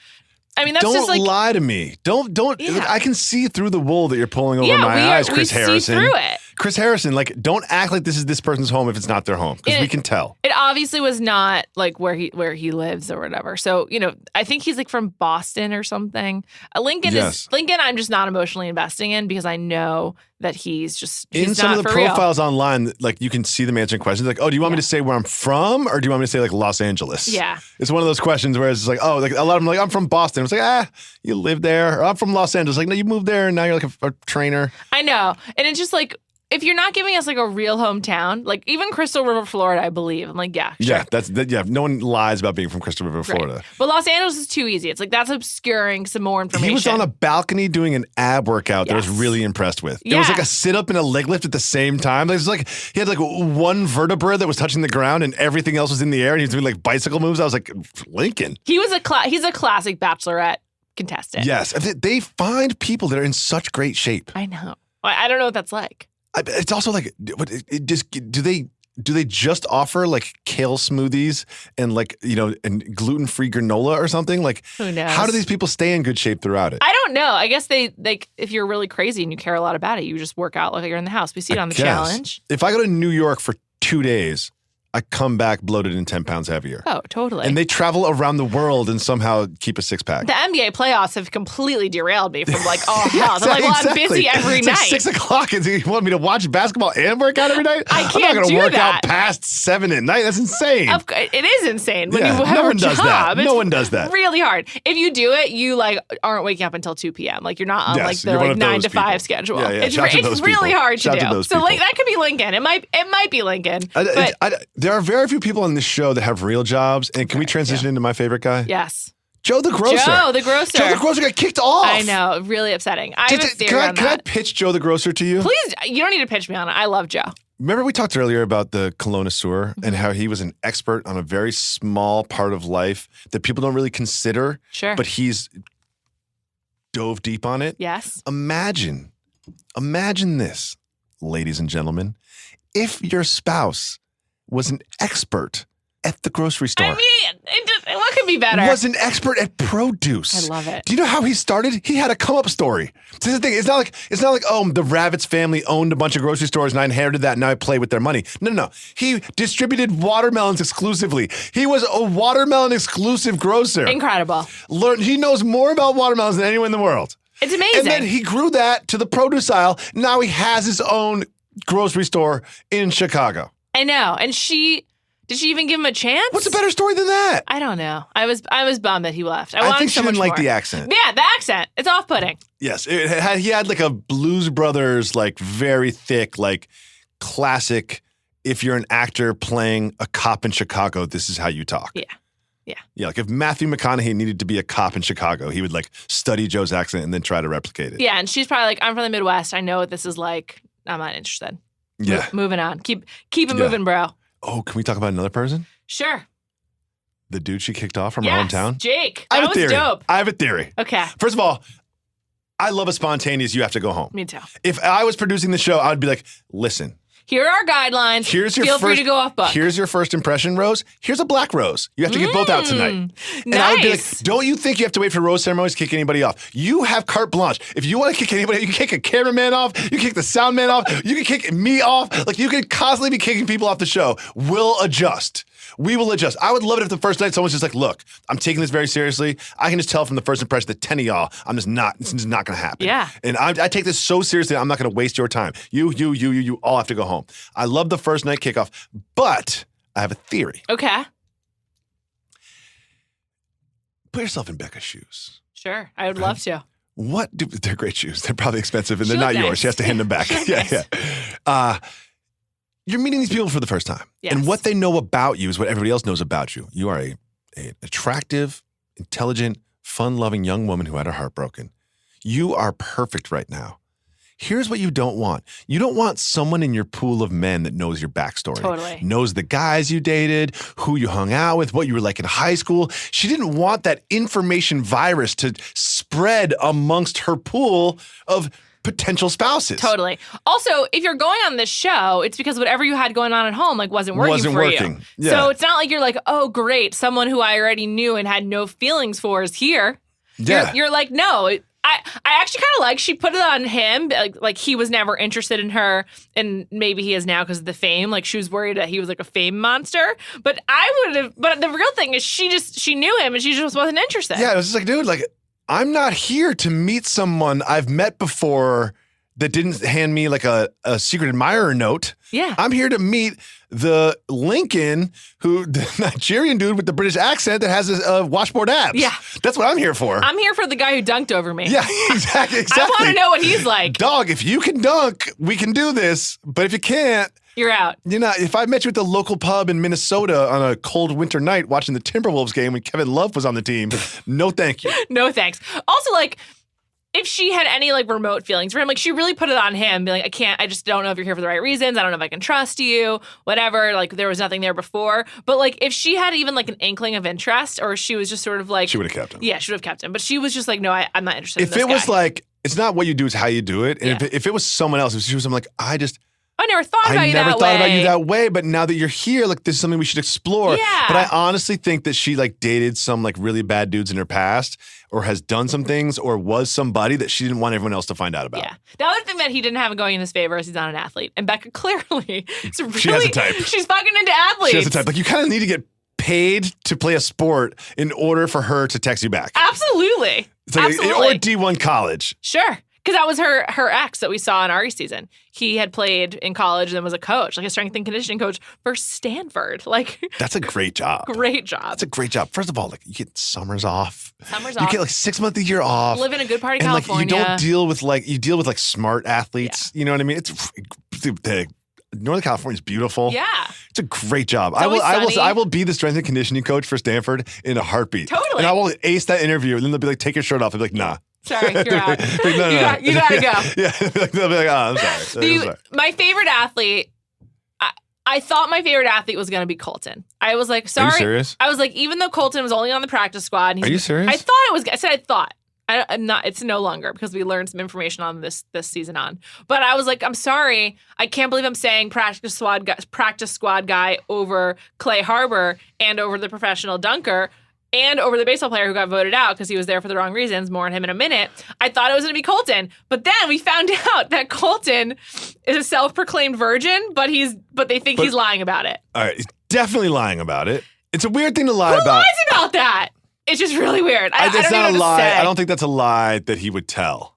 I mean, that's don't just like, lie to me. Don't. Yeah. I can see through the wool that you're pulling over my eyes, Chris Harrison. See through it. Chris Harrison, like, don't act like this is this person's home if it's not their home, because we can tell. It obviously was not, like, where he lives or whatever. So, you know, I think he's, like, from Boston or something. Lincoln, I'm just not emotionally investing in because I know that he's in some of the profiles online, like, you can see them answering questions like, oh, do you want me to say where I'm from, or do you want me to say, like, Los Angeles? Yeah. It's one of those questions where it's like, oh, like, a lot of them are like, I'm from Boston. It's like, you live there. Or I'm from Los Angeles. Like, no, you moved there and now you're like a trainer. I know. And it's just like, if you're not giving us, like, a real hometown, like, even Crystal River, Florida, I believe. I'm like, yeah, sure. Yeah, no one lies about being from Crystal River, Florida. Right. But Los Angeles is too easy. It's like, that's obscuring some more information. He was on a balcony doing an ab workout that I was really impressed with. Yeah. It was like a sit-up and a leg lift at the same time. It was like, he had, like, one vertebra that was touching the ground and everything else was in the air, and he was doing, like, bicycle moves. I was like, Lincoln. He's a classic Bachelorette contestant. Yes. They find people that are in such great shape. I know. I don't know what that's like. It's also like, do they just offer, like, kale smoothies and, like, you know, and gluten-free granola or something? Like, who knows? How do these people stay in good shape throughout it? I don't know. I guess they, like, if you're really crazy and you care a lot about it, you just work out like you're in the house. We see it on the challenge. If I go to New York for 2 days, I come back bloated and 10 pounds heavier. Oh, totally. And they travel around the world and somehow keep a six-pack. The NBA playoffs have completely derailed me from, like, oh, hell. They're like, well, I'm busy every night. Like 6 o'clock. And you want me to watch basketball and work out every night? I can't do I'm not going to work that. out past 7 at night. That's insane. It is insane. When you have no a one does that. job, No one does that. It's really hard. If you do it, you, like, aren't waking up until 2 p.m. Like, you're not on, like, the, like, 9 to 5 schedule. Yeah, It's really hard to do. So, like, that could be Lincoln. It might be Lincoln. There are very few people on this show that have real jobs. And can we transition into my favorite guy? Yes. Joe the grocer. Joe the grocer. Joe the grocer got kicked off. I know, really upsetting. I have a theory on Can I that. pitch Joe the grocer to you? Please, you don't need to pitch me on it. I love Joe. Remember we talked earlier about the connoisseur and how he was an expert on a very small part of life that people don't really consider. Sure. But he's dove deep on it. Yes. Imagine this, ladies and gentlemen, if your spouse was an expert at the grocery store. I mean, what could be better? Was an expert at produce. I love it. Do you know how he started? He had a come up story. This is the thing. It's not like the Ravitz family owned a bunch of grocery stores and I inherited that and now I play with their money. No. He distributed watermelons exclusively. He was a watermelon exclusive grocer. Incredible. He knows more about watermelons than anyone in the world. It's amazing. And then he grew that to the produce aisle. Now he has his own grocery store in Chicago. I know. And did she even give him a chance? What's a better story than that? I don't know. I was bummed that he left. I wanted think so she didn't much like more. the accent. Yeah, the accent. It's off-putting. Yes, he had like a Blues Brothers, like very thick, like classic. If you're an actor playing a cop in Chicago, this is how you talk. Yeah. Yeah, like if Matthew McConaughey needed to be a cop in Chicago, he would like study Joe's accent and then try to replicate it. Yeah, and she's probably like, I'm from the Midwest. I know what this is like. I'm not interested. Yeah. Moving on. Keep it moving, bro. Oh, can we talk about another person? Sure. The dude she kicked off from her Yes, hometown? Jake. I That have a was theory. dope. I have a theory. Okay. First of all, I love a spontaneous, you have to go home. Me too. If I was producing the show, I would be like, listen, Here are our guidelines. Feel free to go off book. Here's your first impression rose. Here's a black rose. You have to get both out tonight. And Nice. I would be like, don't you think you have to wait for rose ceremonies to kick anybody off? You have carte blanche. If you want to kick anybody, you can kick a cameraman off. You can kick the sound man off. You can kick me off. Like you could constantly be kicking people off the show. We'll adjust. We will adjust. I would love it if the first night someone's just like, look, I'm taking this very seriously. I can just tell from the first impression that 10 of y'all, this is not going to happen. Yeah. And I take this so seriously, I'm not going to waste your time. You all have to go home. I love the first night kickoff, but I have a theory. Okay. Put yourself in Becca's shoes. Sure. I would love to. They're great shoes. They're probably expensive and She they're not looked yours. nice. She has to hand them back. Yeah. You're meeting these people for the first time. Yes. And what they know about you is what everybody else knows about you. You are an attractive, intelligent, fun-loving young woman who had her heart broken. You are perfect right now. Here's what you don't want. You don't want someone in your pool of men that knows your backstory. Totally. Knows the guys you dated, who you hung out with, what you were like in high school. She didn't want that information virus to spread amongst her pool of potential spouses. Totally. Also, if you're going on this show, it's because whatever you had going on at home wasn't working for you. Yeah. So it's not like you're like, oh, great, someone who I already knew and had no feelings for is here. Yeah. You're like, no. I actually kind of like she put it on him, like he was never interested in her, and maybe he is now because of the fame. Like she was worried that he was like a fame monster. But the real thing is she knew him and she just wasn't interested. Yeah, it was just like, dude, like I'm not here to meet someone I've met before that didn't hand me like a secret admirer note. Yeah. I'm here to meet the Lincoln, the Nigerian dude with the British accent that has a washboard abs. Yeah. That's what I'm here for. I'm here for the guy who dunked over me. Yeah, exactly. I want to know what he's like. Dog, if you can dunk, we can do this. But if you can't, You're out. if I met you at the local pub in Minnesota on a cold winter night watching the Timberwolves game when Kevin Love was on the team, no thank you. No thanks. Also, like, if she had any like remote feelings for him, like she really put it on him, being like, I just don't know if you're here for the right reasons. I don't know if I can trust you, whatever. Like there was nothing there before. But like if she had even like an inkling of interest, or she was just sort of like, She would have kept him. Yeah, she would have kept him. But she was just like, no, I'm not interested in If this it was guy. like, it's not what you do, it's how you do it. And Yeah. if it was someone else, if she was, I'm like, I never thought about you never that thought way. about you that way, but now that you're here, like this is something we should explore. Yeah. But I honestly think that she like dated some like really bad dudes in her past, or has done some things, or was somebody that she didn't want everyone else to find out about. Yeah. The other thing that he didn't have going in his favor is he's not an athlete. And Becca clearly is really, She has a type. She's fucking into athletes. She has the type. Like you kind of need to get paid to play a sport in order for her to text you back. Absolutely. It's like, Absolutely. or D1 college. Sure. Because that was her ex that we saw in Ari's season. He had played in college and then was a coach, like a strength and conditioning coach for Stanford. Like, That's a great job. great job. That's a great job. First of all, like you get summers off. Summers You off. get like 6 months a year off. Live in a good part of and California. like you don't deal with smart athletes. You know what I mean? It's the Northern California is beautiful. Yeah. It's a great job. always sunny. I will be the strength and conditioning coach for Stanford in a heartbeat. Totally. And I will ace that interview. And then they'll be like, take your shirt off. I'll be like, nah. Sorry, you're out. Like, no. You gotta go. Yeah. They'll be like, oh, I'm sorry. My favorite athlete, I thought my favorite athlete was going to be Colton. I was like, sorry. Are you serious? I was like, even though Colton was only on the practice squad. And Are you serious? I thought it was, I said I thought. I'm not, it's no longer because we learned some information on this season on. But I was like, I'm sorry. I can't believe I'm saying practice squad guy over Clay Harbor and over the professional dunker. And over the baseball player who got voted out because he was there for the wrong reasons. More on him in a minute. I thought it was going to be Colton. But then we found out that Colton is a self-proclaimed virgin, but they think he's lying about it. All right. He's definitely lying about it. It's a weird thing to lie Who about. lies about that? It's just really weird. I It's don't not even a know what lie. to say. I don't think that's a lie that he would tell.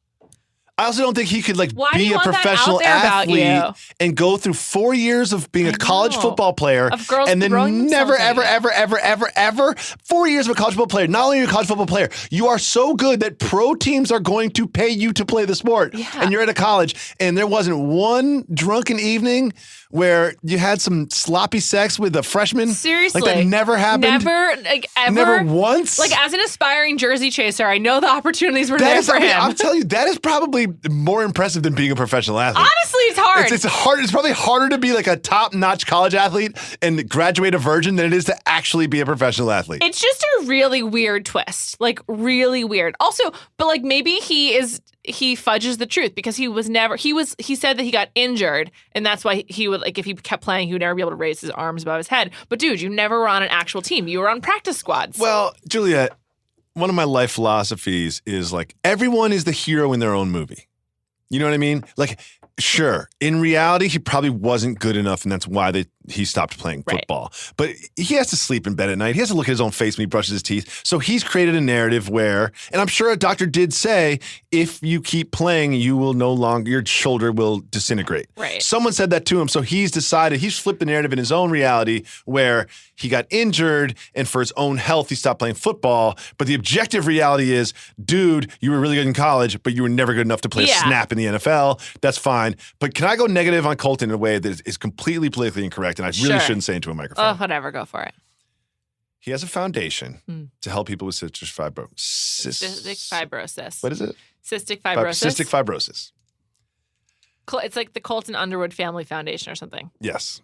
I also don't think he could Why do be you a want that professional out there about athlete you? and go through 4 years of being a college know. football player Of girls and then throwing never, themselves ever 4 years of a college football player. Not only are you a college football player, you are so good that pro teams are going to pay you to play the sport. Yeah. And you're at a college and there wasn't one drunken evening where you had some sloppy sex with a freshman. Seriously. Like that never happened. Never, like ever. Never once. Like as an aspiring jersey chaser, I know the opportunities were That there is, for him. I'm telling you, that is probably more impressive than being a professional athlete. Honestly, it's hard. It's hard. It's probably harder to be like a top-notch college athlete and graduate a virgin than it is to actually be a professional athlete. It's just a really weird twist. Like really weird. Also, but like maybe he fudges the truth because he said that he got injured and that's why he would like if he kept playing he would never be able to raise his arms above his head. But dude, you never were on an actual team. You were on practice squads. Well, Juliet, one of my life philosophies is like everyone is the hero in their own movie. You know what I mean? Like, sure, in reality, he probably wasn't good enough, and that's why he stopped playing football. Right. But he has to sleep in bed at night. He has to look at his own face when he brushes his teeth. So he's created a narrative where, and I'm sure a doctor did say, if you keep playing, you will no longer, your shoulder will disintegrate. Right. Someone said that to him. So he's decided, he's flipped the narrative in his own reality where he got injured and for his own health, he stopped playing football. But the objective reality is, dude, you were really good in college, but you were never good enough to play a snap in the NFL. That's fine. But can I go negative on Colton in a way that is completely politically incorrect and I really shouldn't say into a microphone? Oh, whatever. Go for it. He has a foundation to help people with cystic fibrosis. What is it? Cystic fibrosis. Cystic fibrosis. It's like the Colton Underwood Family Foundation or something. Yes.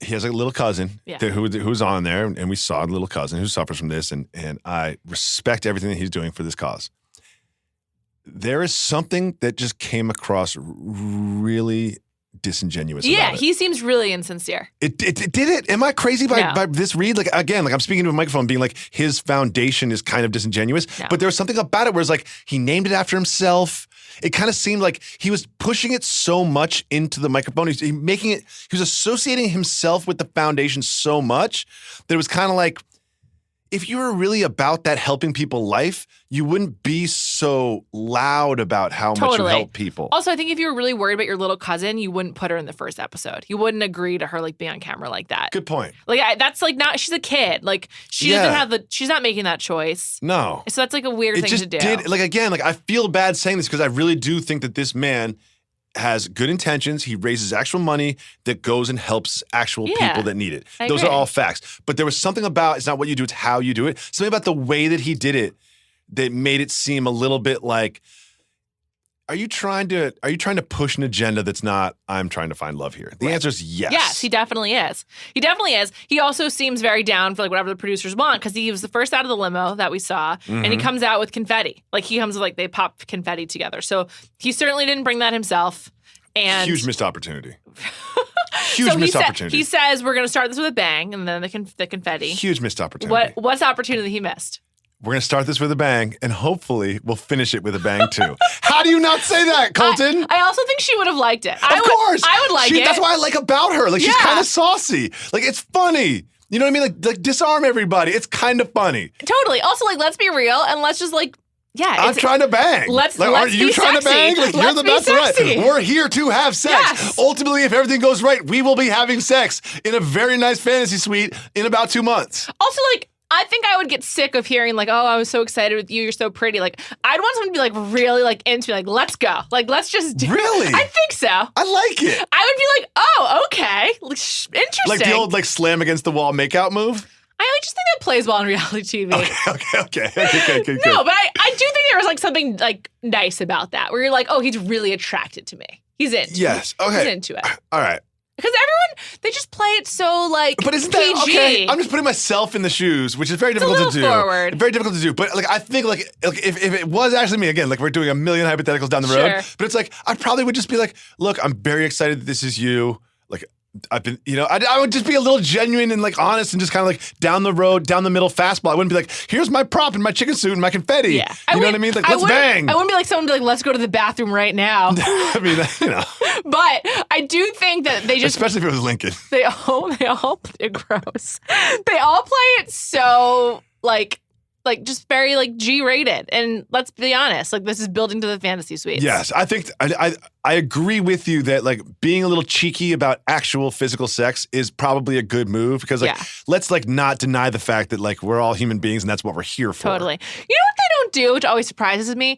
He has a little cousin who's on there, and we saw a little cousin who suffers from this, and I respect everything that he's doing for this cause. There is something that just came across really disingenuous about it. He seems really insincere. It did it. Am I crazy by this read? Like, again, like I'm speaking to a microphone being like, his foundation is kind of disingenuous. No. But there was something about it where it's like, he named it after himself. It kind of seemed like he was pushing it so much into the microphone. He was associating himself with the foundation so much that it was kind of like, if you were really about that helping people life, you wouldn't be so loud about how much you help people. Also, I think if you were really worried about your little cousin, you wouldn't put her in the first episode. You wouldn't agree to her like being on camera like that. Good point. Like that's like not. She's a kid. Like she doesn't have she's not making that choice. No. So that's like a weird thing to do. I feel bad saying this because I really do think that this man has good intentions. He raises actual money that goes and helps actual people that need it. Those are all facts. But there was something about, it's not what you do, it's how you do it. Something about the way that he did it that made it seem a little bit like, are you trying to push an agenda that's not, I'm trying to find love here? The answer is yes. Yes, he definitely is. He definitely is. He also seems very down for like whatever the producers want because he was the first out of the limo that we saw and he comes out with confetti. Like he comes with like they pop confetti together. So he certainly didn't bring that himself. And huge missed opportunity. Huge missed opportunity. He says we're going to start this with a bang and then the confetti. Huge missed opportunity. What's the opportunity he missed? We're going to start this with a bang, and hopefully we'll finish it with a bang, too. How do you not say that, Colton? I also think she would have liked it. Of course. I would like it. That's what I like about her. Like, she's kind of saucy. Like, it's funny. You know what I mean? Like disarm everybody. It's kind of funny. Totally. Also, like, let's be real, and let's just, like, I'm trying to bang. Aren't you trying to bang? Like, you're the Bachelorette. We're here to have sex. Yes. Ultimately, if everything goes right, we will be having sex in a very nice fantasy suite in about 2 months. Also, like, I think I would get sick of hearing like, oh, I was so excited with you. You're so pretty. Like, I'd want someone to be like really like into me. Like, let's go. Like, let's just do Really? I think so. I like it. I would be like, oh, okay. Interesting. Like the old like slam against the wall makeout move. I just think that plays well on reality TV. Okay. No, but I do think there was like something like nice about that where you're like, oh, he's really attracted to me. He's into it. Yes. Okay. He's into it. All right. Because everyone, they just play it so like But isn't PG. that okay? I'm just putting myself in the shoes, which is very difficult to do. Forward. Very difficult to do. But like I think like if it was actually me, again, like we're doing a million hypotheticals down the road, but it's like I probably would just be like, look, I'm very excited that this is you. Like I've been, I would just be a little genuine and like honest and just kind of like down the road, down the middle fastball. I wouldn't be like, here's my prop and my chicken suit and my confetti. Yeah. You know what I mean? Like, let's bang. I wouldn't be like someone to be like, let's go to the bathroom right now. I mean, But I do think that they just, especially if it was Lincoln. they all gross. They all play it so like just very like G-rated. And let's be honest, like this is building to the fantasy suites. Yes, I think I agree with you that like being a little cheeky about actual physical sex is probably a good move because like let's like not deny the fact that like we're all human beings and that's what we're here for. Totally. You know what they don't do, which always surprises me?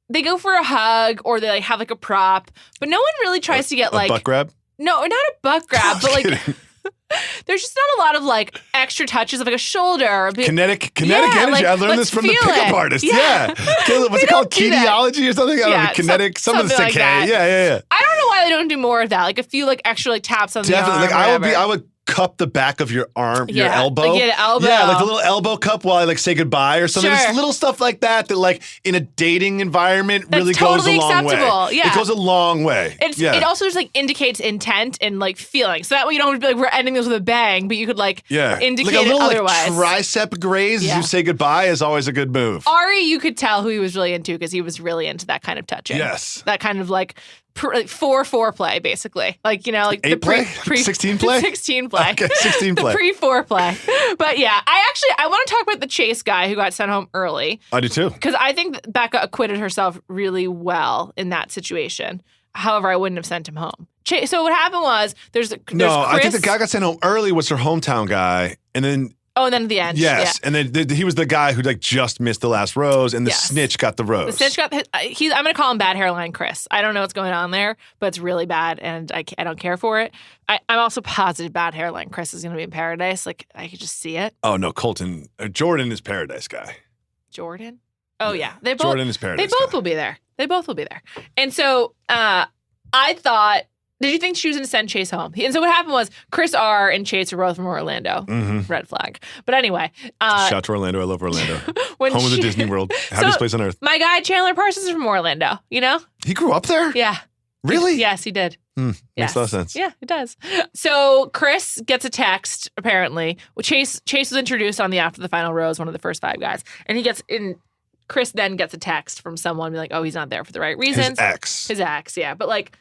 They go for a hug or they like have like a prop, but no one really tries to get like a butt grab. No, not a butt grab, but like kidding. there's just not a lot of like extra touches of like a shoulder. Kinetic energy. Like, I learned this from the pickup artist. Yeah. What's it called? Kinesiology or something? I don't know. Kinetic. Something like that. Yeah. I don't know why they don't do more of that. Like a few like extra like taps on the arm. Definitely. Like I would cup the back of your arm, your elbow. Like an elbow. Yeah, like the little elbow cup while I like say goodbye or something. Sure. Just little stuff like that like in a dating environment That's really totally goes a long acceptable. way. Yeah. It goes a long way. It also just like indicates intent and like feeling. So that way you don't have to be like, we're ending this with a bang, but you could like indicate like a little, it otherwise. Like tricep graze as you say goodbye is always a good move. Ari, you could tell who he was really into because he was really into that kind of touching. Yes. That kind of like foreplay, basically. Like, like 8 play? 16 play? 16 play. Okay, 16 play. The pre-foreplay. But yeah, I want to talk about the Chase guy who got sent home early. I do too. Because I think Becca acquitted herself really well in that situation. However, I wouldn't have sent him home. So what happened was there's Chris. I think the guy got sent home early was her hometown guy. And then and then at the end. Yes. Yeah. And then he was the guy who like just missed the last rose and the snitch got the rose. The snitch got I'm going to call him Bad Hairline Chris. I don't know what's going on there, but it's really bad and I don't care for it. I'm also positive Bad Hairline Chris is going to be in Paradise. Like I could just see it. Oh no, Jordan is Paradise guy. Jordan? Oh yeah. They both, Jordan is Paradise They both guy. will be there. They both will be there. And so I thought, did you think she was going to send Chase home? And so what happened was Chris R. and Chase were both from Orlando. Mm-hmm. Red flag. But anyway. Shout out to Orlando. I love Orlando. Home of the Disney World. Happiest place on earth. My guy Chandler Parsons is from Orlando, He grew up there? Yeah. Really? Yes, he did. Makes a lot of sense. Yeah, it does. So Chris gets a text, apparently. Well, Chase was introduced on the After the Final Rose, one of the first 5 guys. And Chris then gets a text from someone being like, oh, he's not there for the right reasons. His ex, yeah. But like,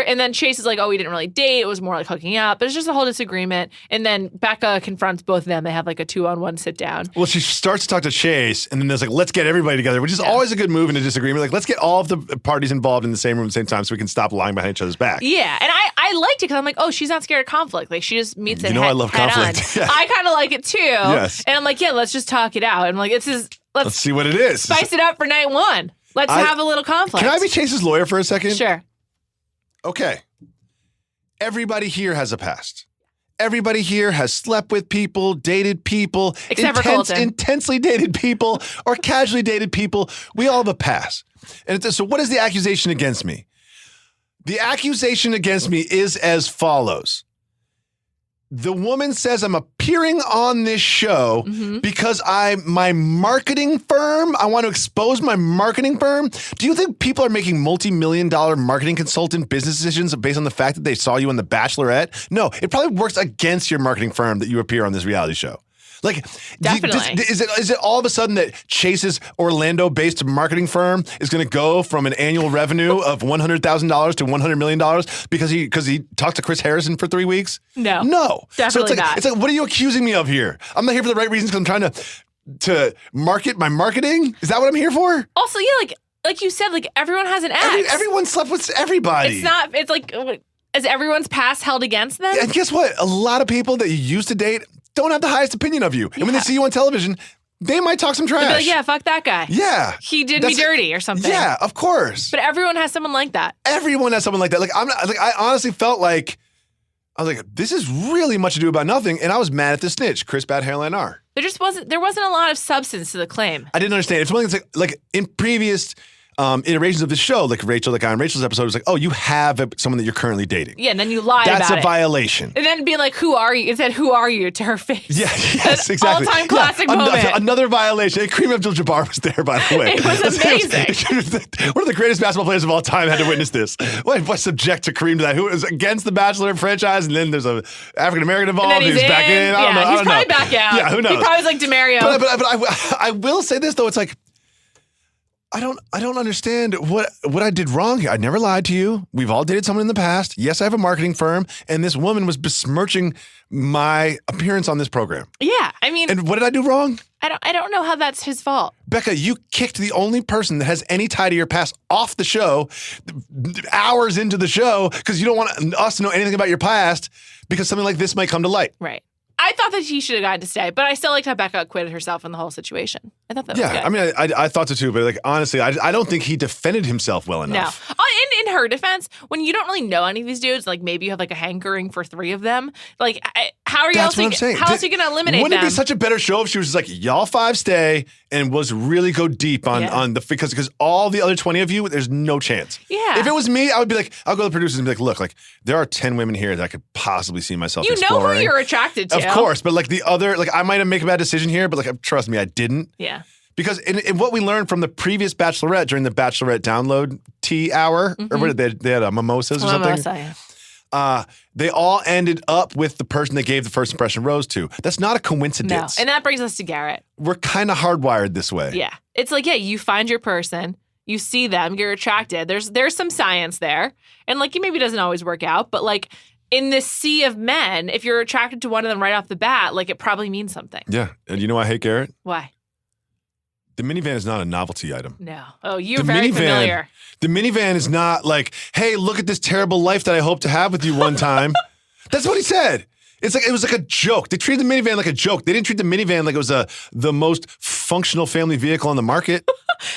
and then Chase is like, oh, we didn't really date. It was more like hooking up. But it's just a whole disagreement. And then Becca confronts both of them. They have like a 2-on-1 sit down. Well, she starts to talk to Chase, and then there's like, let's get everybody together, which is always a good move in a disagreement. Like, let's get all of the parties involved in the same room at the same time so we can stop lying behind each other's back. Yeah. And I liked it because I'm like, oh, she's not scared of conflict. Like, she just meets it I love conflict. Yeah. I kind of like it too. Yes. And I'm like, yeah, let's just talk it out. And I'm like, let's see what it is. Spice it up for night 1. Let's have a little conflict. Can I be Chase's lawyer for a second? Sure. Okay. Everybody here has a past. Everybody here has slept with people, dated people, except for Colton. Intensely dated people, or casually dated people. We all have a past. And so what is the accusation against me? The accusation against me is as follows. The woman says I'm appearing on this show because my marketing firm, I want to expose my marketing firm. Do you think people are making multi-million-dollar marketing consultant business decisions based on the fact that they saw you on The Bachelorette? No, it probably works against your marketing firm that you appear on this reality show. Like, definitely. Is it all of a sudden that Chase's Orlando-based marketing firm is going to go from an annual revenue of $100,000 to $100 million because he talked to Chris Harrison for 3 weeks? No, definitely not. It's like, what are you accusing me of here? I'm not here for the right reasons because I'm trying to market my marketing. Is that what I'm here for? Also, yeah, like you said, like everyone has an ex. Everyone slept with everybody. It's like, is everyone's past held against them? And guess what? A lot of people that you used to date don't have the highest opinion of you. And when they see you on television, they might talk some trash. They'd be like, yeah, fuck that guy. Yeah. He did me dirty or something. Yeah, of course. But everyone has someone like that. Everyone has someone like that. Like I honestly felt like I was like, this is really much ado about nothing, and I was mad at the snitch, Chris Bad Hairline R. There wasn't a lot of substance to the claim. I didn't understand. It's something that's like in previous iterations of the show, like Rachel, like on Rachel's episode, was like, oh, you have someone that you're currently dating. Yeah, and then you lie about it. That's a violation. And then being like, who are you? It said, who are you to her face. Yeah, yes, exactly. All-time classic moment. Another violation. And Kareem Abdul-Jabbar was there, by the way. It was amazing. One of the greatest basketball players of all time had to witness this. What subject to Kareem to that? Who was against the Bachelorette franchise, and then there's a African-American involved. He's back in. I don't know. He's probably back out. Yeah, who knows? He probably was like DeMario. But I will say this, though. It's like, I don't understand what I did wrong here. I never lied to you. We've all dated someone in the past. Yes, I have a marketing firm, and this woman was besmirching my appearance on this program. Yeah, I mean, and what did I do wrong? I don't know how that's his fault. Becca, you kicked the only person that has any tie to your past off the show hours into the show because you don't want us to know anything about your past because something like this might come to light. Right. I thought that he should have gotten to stay, but I still liked how Becca acquitted herself in the whole situation. I thought that was good. Yeah, I mean, I thought so too, but like honestly, I don't think he defended himself well enough. No. In her defense, when you don't really know any of these dudes, like maybe you have like a hankering for 3 of them, like how are you else going to eliminate Wouldn't them? it be such a better show if she was just like, y'all 5 stay and was really go deep on the, because all the other 20 of you, there's no chance. Yeah. If it was me, I would be like, I'll go to the producers and be like, look, there are 10 women here that I could possibly see myself exploring. You know who you're attracted to. Of course, but like the other, like I might have made a bad decision here, but like trust me, I didn't. Yeah. Because in what we learned from the previous Bachelorette during the Bachelorette download tea hour, or what did they had mimosas or something? Mimosa, yeah. They all ended up with the person they gave the first impression rose to. That's not a coincidence. No, and that brings us to Garrett. We're kind of hardwired this way. Yeah. It's like, you find your person, you see them, you're attracted. There's some science there. And like, it maybe doesn't always work out, but like in this sea of men, if you're attracted to one of them right off the bat, like it probably means something. Yeah. And you know why I hate Garrett? Why? The minivan is not a novelty item. No. Oh, you're very familiar. The minivan is not like, hey, look at this terrible life that I hope to have with you one time. That's what he said. It was like a joke. They treated the minivan like a joke. They didn't treat the minivan like it was the most functional family vehicle on the market.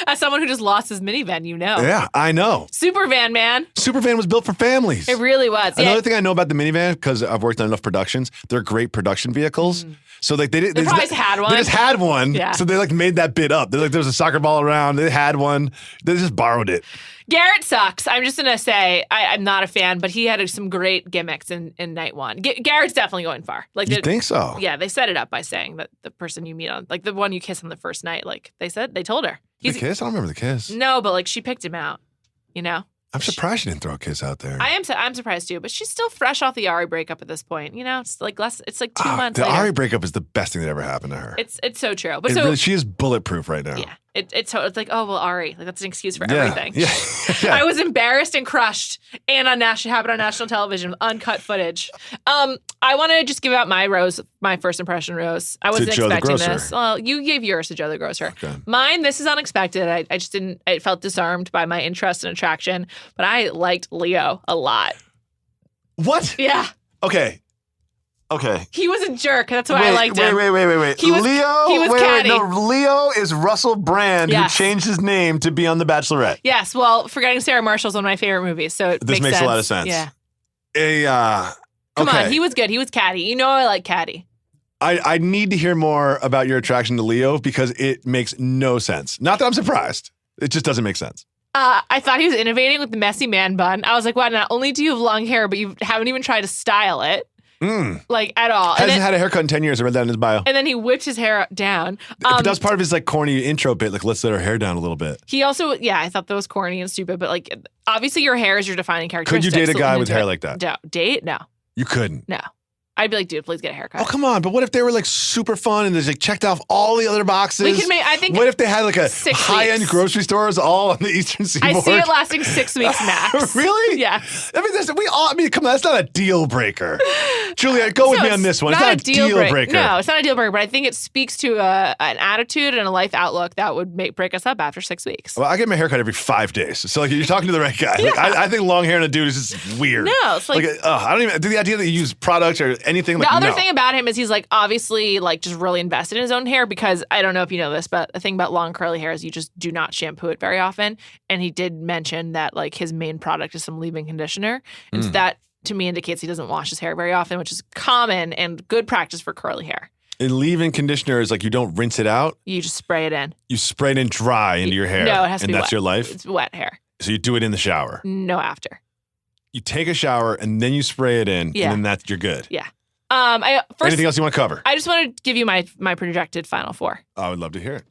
As someone who just lost his minivan, you know. Yeah, I know. Supervan, man. Supervan was built for families. It really was. Another thing I know about the minivan, because I've worked on enough productions, they're great production vehicles. So like they probably just had one. They just had one. Yeah. So they like made that bit up. They're like, there was a soccer ball around. They had one. They just borrowed it. Garrett sucks. I'm just going to say I'm not a fan, but he had some great gimmicks in night 1. Garrett's definitely going far. Like, you think so? Yeah, they set it up by saying that the person you meet on, like the one you kiss on the first night, like they told her. The kiss? I don't remember the kiss. No, but like she picked him out, you know? I'm surprised she didn't throw a kiss out there. I'm surprised too, but she's still fresh off the Ari breakup at this point. You know, it's like 2 months the later. Ari breakup is the best thing that ever happened to her. It's so true. But really, she is bulletproof right now. Yeah. It's like, oh, well, Ari, like that's an excuse for everything. Yeah. I was embarrassed and crushed and happened on national television with uncut footage. I want to just give out my first impression rose. I wasn't expecting this. Well, you gave yours to Joe the Grocer. Okay. Mine, this is unexpected. I just didn't, I felt disarmed by my interest and attraction, but I liked Leo a lot. What? Yeah. Okay. He was a jerk. That's why I liked him. Wait. He was catty. No, Leo is Russell Brand, Yes. who changed his name to be on The Bachelorette. Yes. Well, Forgetting Sarah Marshall's one of my favorite movies, so This makes sense. a lot of sense. Yeah. Come on. He was good. He was catty. You know I like catty. I need to hear more about your attraction to Leo because it makes no sense. Not that I'm surprised. It just doesn't make sense. I thought he was innovating with the messy man bun. I was like, wow, not only do you have long hair, but you haven't even tried to style it. Like, at all. Hasn't had a haircut in 10 years. I read that in his bio. And then he whipped his hair down. But that was part of his like corny intro bit. Like, let's let our hair down a little bit. He also, I thought that was corny and stupid. But like, obviously your hair is your defining characteristic. Could you date a guy with hair like that? Date? No. You couldn't? No. I'd be like, dude, please get a haircut. Oh, come on. But what if they were like super fun and they like checked off all the other boxes? We could make, I think. What if they had like a 6 high-end weeks. grocery stores all on the Eastern Seaboard? I see it lasting 6 weeks max. Really? Yeah. I mean, come on, that's not a deal breaker. Juliet, go with me on this one. It's not a deal breaker. No, it's not a deal breaker, but I think it speaks to an attitude and a life outlook that would break us up after 6 weeks. Well, I get my haircut every 5 days. So like, you're talking to the right guy. Like, I think long hair in a dude is just weird. No, it's like I don't even, the idea that you use products or anything? The Like, other no. thing about him is he's like obviously like just really invested in his own hair because I don't know if you know this, but the thing about long curly hair is you just do not shampoo it very often. And he did mention that like his main product is some leave-in conditioner. And so that to me indicates he doesn't wash his hair very often, which is common and good practice for curly hair. And leave-in conditioner is like you don't rinse it out. You just spray it in. You spray it in dry into your hair. No, it has to and be that's wet. your life? It's wet hair. So you do it in the shower. No after. You take a shower and then you spray it in, Yeah. and then you're good. Yeah. Anything else you want to cover? I just want to give you my projected final four. I would love to hear it.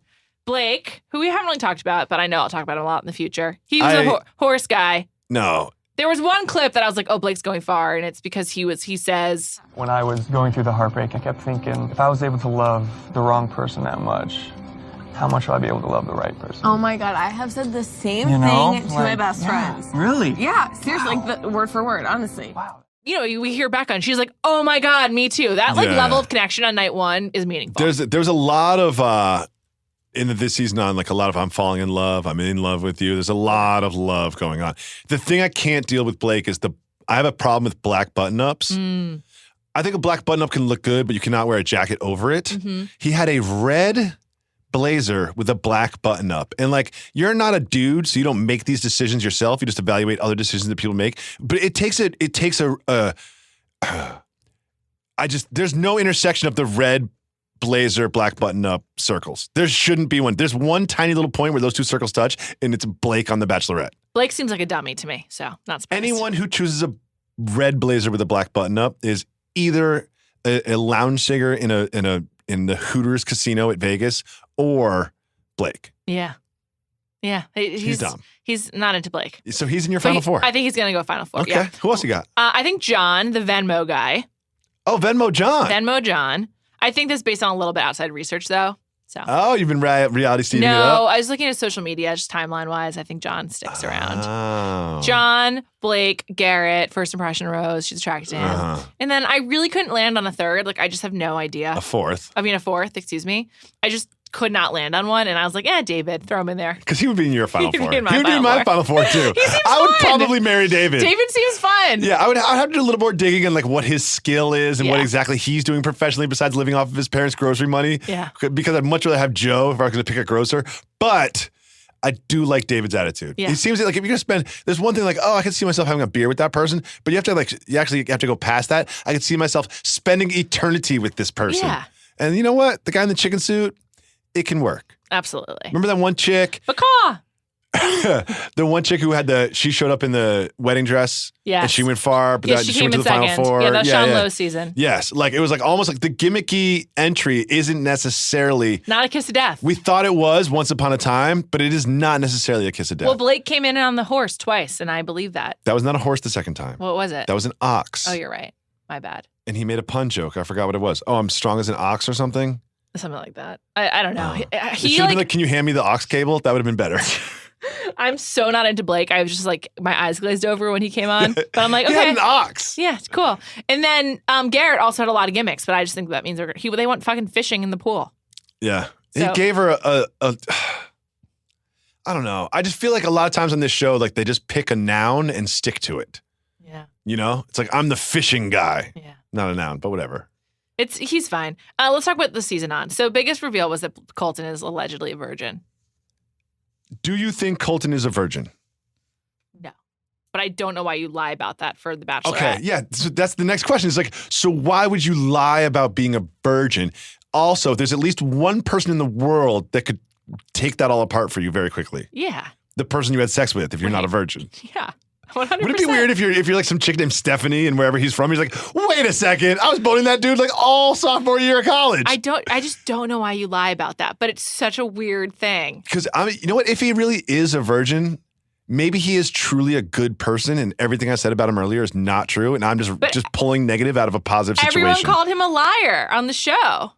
Blake, who we haven't really talked about, but I know I'll talk about him a lot in the future. He was a horse guy. No. There was one clip that I was like, oh, Blake's going far. And it's because he says, When I was going through the heartbreak, I kept thinking, if I was able to love the wrong person that much, how much will I be able to love the right person? Oh my God, I have said the same You know, thing to my best friends. Really? Yeah, seriously, like word for word, honestly. Wow. you know, we hear Becca and she's like, oh my God, me too. That like level of connection on night one is meaningful. There's a lot of in this season on, like a lot of I'm falling in love, I'm in love with you. There's a lot of love going on. The thing I can't deal with Blake is I have a problem with black button-ups. I think a black button-up can look good, but you cannot wear a jacket over it. Mm-hmm. He had a red blazer with a black button-up. And like, you're not a dude, so you don't make these decisions yourself. You just evaluate other decisions that people make. But there's no intersection of the red blazer, black button-up circles. There shouldn't be one. There's one tiny little point where those two circles touch, and it's Blake on The Bachelorette. Blake seems like a dummy to me, so not surprised. Anyone who chooses a red blazer with a black button-up is either a lounge singer in the Hooters casino at Vegas or Blake. Yeah. Yeah. He's dumb. He's not into Blake. So he's in your final four. I think he's going to go final four. Okay. Yeah. Who else you got? I think John, the Venmo guy. Oh, Venmo John. Venmo John. I think this is based on a little bit outside research, though. So. Oh, you've been reality Steving it No, up? I was looking at social media, just timeline-wise. I think John sticks around. Oh. John, Blake, Garrett, first impression Rose. She's attracted to him. And then I really couldn't land on a third. Like, I just have no idea. A fourth. A fourth, excuse me. I just could not land on one. And I was like, David, throw him in there. Because he would be in your final He'd four. be in my He would be in final my four. final four, too. He seems I would fun. probably marry David. David seems fun. Yeah, I'd have to do a little more digging in like what his skill is and what Yeah. exactly he's doing professionally besides living off of his parents' grocery money. Yeah. Because I'd much rather have Joe if I was going to pick a grocer. But I do like David's attitude. Yeah. He seems like if you're going to spend, there's one thing like, oh, I can see myself having a beer with that person, but you actually have to go past that. I can see myself spending eternity with this person. Yeah. And you know what? The guy in the chicken suit, it can work. Absolutely. Remember that one chick? Becca. The one chick who she showed up in the wedding dress. Yes. And she went far, but Yes, she she came went to in the final second. four. Yeah, that's Sean Lowe's season. Yes. Like it was like almost like the gimmicky entry isn't necessarily Not a kiss of death. we thought it was once upon a time, but it is not necessarily a kiss of death. Well, Blake came in on the horse twice, and I believe that. That was not a horse the second time. What was it? That was an ox. Oh, you're right. My bad. And he made a pun joke. I forgot what it was. Oh, I'm strong as an ox or something. Something like that. I don't know. It He should have like, been like, can you hand me the ox cable? That would have been better. I'm so not into Blake. I was just like, my eyes glazed over when he came on. But I'm like, He okay. had an ox. Yeah, it's cool. And then Garrett also had a lot of gimmicks, but I just think that means they went fucking fishing in the pool. Yeah. So- He gave her a I don't know. I just feel like a lot of times on this show, like they just pick a noun and stick to it. Yeah. You know? It's like, I'm the fishing guy. Yeah. Not a noun, but whatever. He's fine. Let's talk about the season on. So biggest reveal was that Colton is allegedly a virgin. Do you think Colton is a virgin? No. But I don't know why you lie about that for The Bachelorette. Okay, yeah. So that's the next question. It's like, so why would you lie about being a virgin? Also, there's at least one person in the world that could take that all apart for you very quickly. Yeah. The person you had sex with if you're not a virgin. Yeah. 100%. Would it be weird if you're like some chick named Stephanie and wherever he's from, he's like, wait a second, I was boning that dude like all sophomore year of college. I just don't know why you lie about that, but it's such a weird thing. Because you know what? If he really is a virgin, maybe he is truly a good person, and everything I said about him earlier is not true, and I'm just pulling negative out of a positive situation. Everyone called him a liar on the show.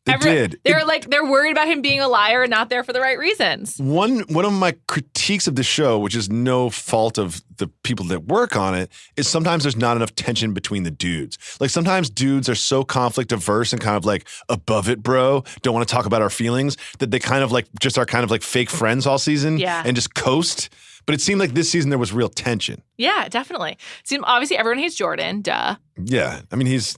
They did. They're worried about him being a liar and not there for the right reasons. One of my critiques of the show, which is no fault of the people that work on it, is sometimes there's not enough tension between the dudes. Like sometimes dudes are so conflict averse and kind of like above it, bro, don't want to talk about our feelings, that they kind of like just are kind of like fake friends all season and just coast. But it seemed like this season there was real tension. Yeah, definitely. Obviously everyone hates Jordan, duh. Yeah. I mean, he's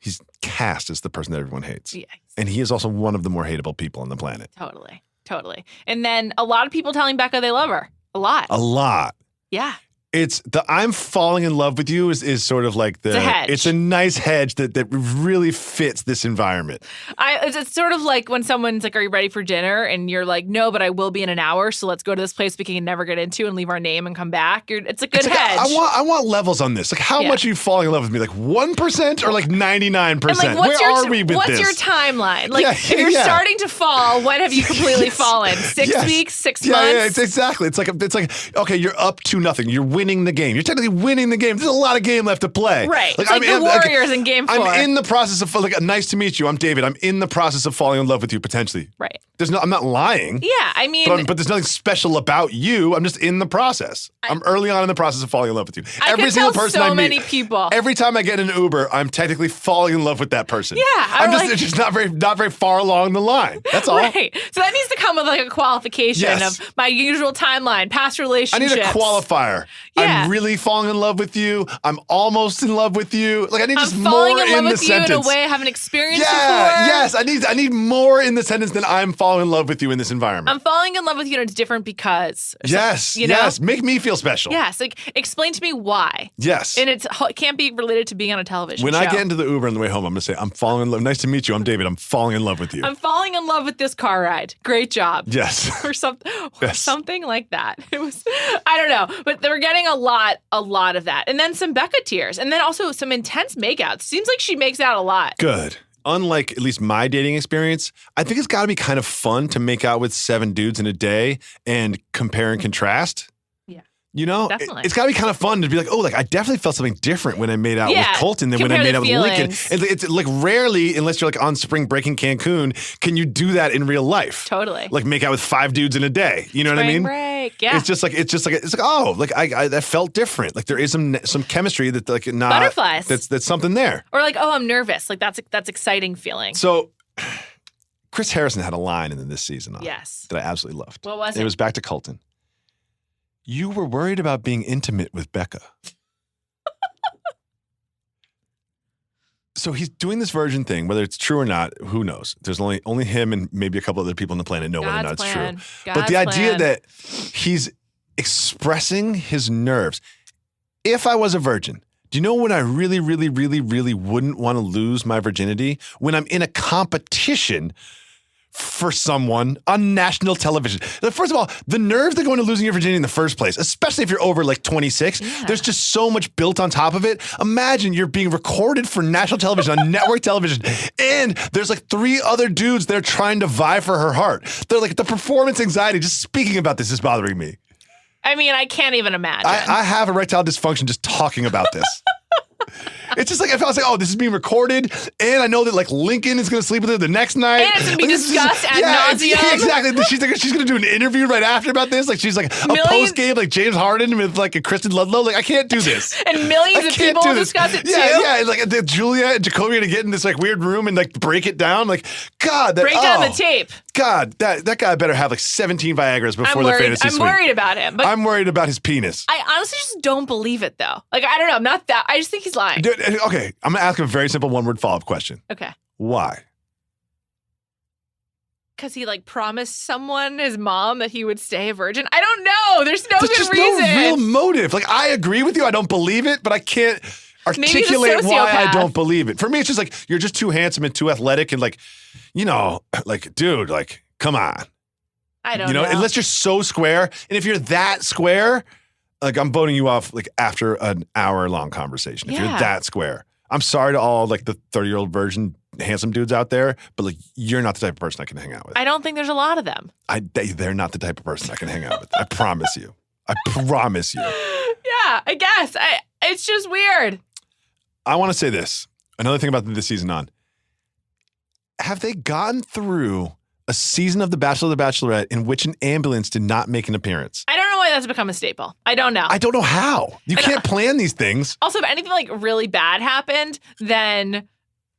he's cast as the person that everyone hates. Yeah. And he is also one of the more hateable people on the planet. Totally. And then a lot of people telling Becca they love her. A lot. Yeah. It's the I'm falling in love with you is sort of like It's a hedge. It's a nice hedge that really fits this environment. It's sort of like when someone's like, are you ready for dinner? And you're like, no, but I will be in an hour. So let's go to this place we can never get into and leave our name and come back. It's a good hedge. I want levels on this. Like, how much are you falling in love with me? Like 1% or like 99%? And like, Where are we with what's this? your timeline? Like, if you're starting to fall, when have you completely fallen? 6 weeks, 6 months? Yeah, it's exactly. It's like, okay, you're up to nothing. You're winning the game. You're technically winning the game. There's a lot of game left to play. Right. It's like the Warriors in game 4. I'm in the process of, like, nice to meet you. I'm David. I'm in the process of falling in love with you, potentially. Right. I'm not lying. Yeah, I mean. But there's nothing special about you. I'm just in the process. I'm early on in the process of falling in love with you. Every single person I meet. Many people. Every time I get in an Uber, I'm technically falling in love with that person. Yeah. It's just not very far along the line. That's all. Right. So that needs to come with like a qualification of my usual timeline, past relationships. I need a qualifier. Yeah. I'm really falling in love with you. I'm almost in love with you. Like, I need just more in the sentence. I'm falling in love with you in a way I haven't experienced before. Yes, I need more in the sentence than I'm falling in love with you in this environment. I'm falling in love with you and it's different because. Yes, yes. Make me feel special. Yes, like explain to me why. Yes. And it can't be related to being on a television show. When I get into the Uber on the way home, I'm going to say, I'm falling in love. Nice to meet you. I'm David. I'm falling in love with you. I'm falling in love with this car ride. Great job. Yes. or something like that. It was, I don't know. But they were getting a lot of that. And then some Becca tears. And then also some intense makeouts. Seems like she makes out a lot. Good. Unlike at least my dating experience, I think it's got to be kind of fun to make out with 7 dudes in a day and compare and contrast. Yeah. Definitely. It's got to be kind of fun to be like, oh, like I definitely felt something different when I made out with Colton than when I made out with Lincoln. And it's like rarely, unless you're like on spring break in Cancun, can you do that in real life. Totally. Like make out with 5 dudes in a day. You know what I mean? Break. Yeah. It's like oh, like I that felt different. Like there is some chemistry that like not butterflies. That's something there. Or like, oh, I'm nervous. Like that's exciting feeling. So Chris Harrison had a line in this season that I absolutely loved. What was it? It was back to Colton. You were worried about being intimate with Becca. So he's doing this virgin thing, whether it's true or not, who knows? There's only him and maybe a couple other people on the planet know whether or not it's true. But the idea that he's expressing his nerves. If I was a virgin, do you know when I really, really, really, really wouldn't want to lose my virginity? When I'm in a competition for someone on national television. First of all, the nerves that go into losing your virginity in the first place, especially if you're over like 26, there's just so much built on top of it. Imagine you're being recorded for national television on network television, and there's like 3 other dudes that are trying to vie for her heart. They're like, the performance anxiety, just speaking about this is bothering me. I mean, I can't even imagine. I have erectile dysfunction just talking about this. It's just like, I felt like, oh, this is being recorded, and I know that like Lincoln is going to sleep with her the next night. And it's going to be discussed ad nauseum. Yeah, exactly. She's going to do an interview right after about this. Like she's like a post game, like James Harden with like a Kristen Ludlow. Like I can't do this. And millions of people will discuss it too. Yeah. Like Juliet and Jacoby are going to get in this like weird room and like break it down. Like God, break down the tape. God, that guy better have like 17 Viagras before the fantasy suite. I'm worried about him. But I'm worried about his penis. I honestly just don't believe it though. Like I don't know. I'm not that. I just think he's lying. Dude, okay, I'm going to ask him a very simple one-word follow-up question. Okay. Why? Because he like promised someone, his mom, that he would stay a virgin. I don't know. There's no good reason. There's no real motive. Like I agree with you. I don't believe it, but I can't articulate why I don't believe it. For me, it's just like, you're just too handsome and too athletic and like, like, dude, like, come on. I don't know. Unless you're so square. And if you're that square, like I'm voting you off like after an hour-long conversation. If you're that square. I'm sorry to all like the 30-year-old virgin handsome dudes out there, but like you're not the type of person I can hang out with. I don't think there's a lot of them. They're not the type of person I can hang out with. I promise you. I promise you. Yeah, I guess. It's just weird. I want to say this. Another thing about this season on. Have they gotten through a season of The Bachelor or The Bachelorette in which an ambulance did not make an appearance? I don't know why that's become a staple. I don't know. I don't know how. You can't plan these things. Also, if anything like really bad happened, then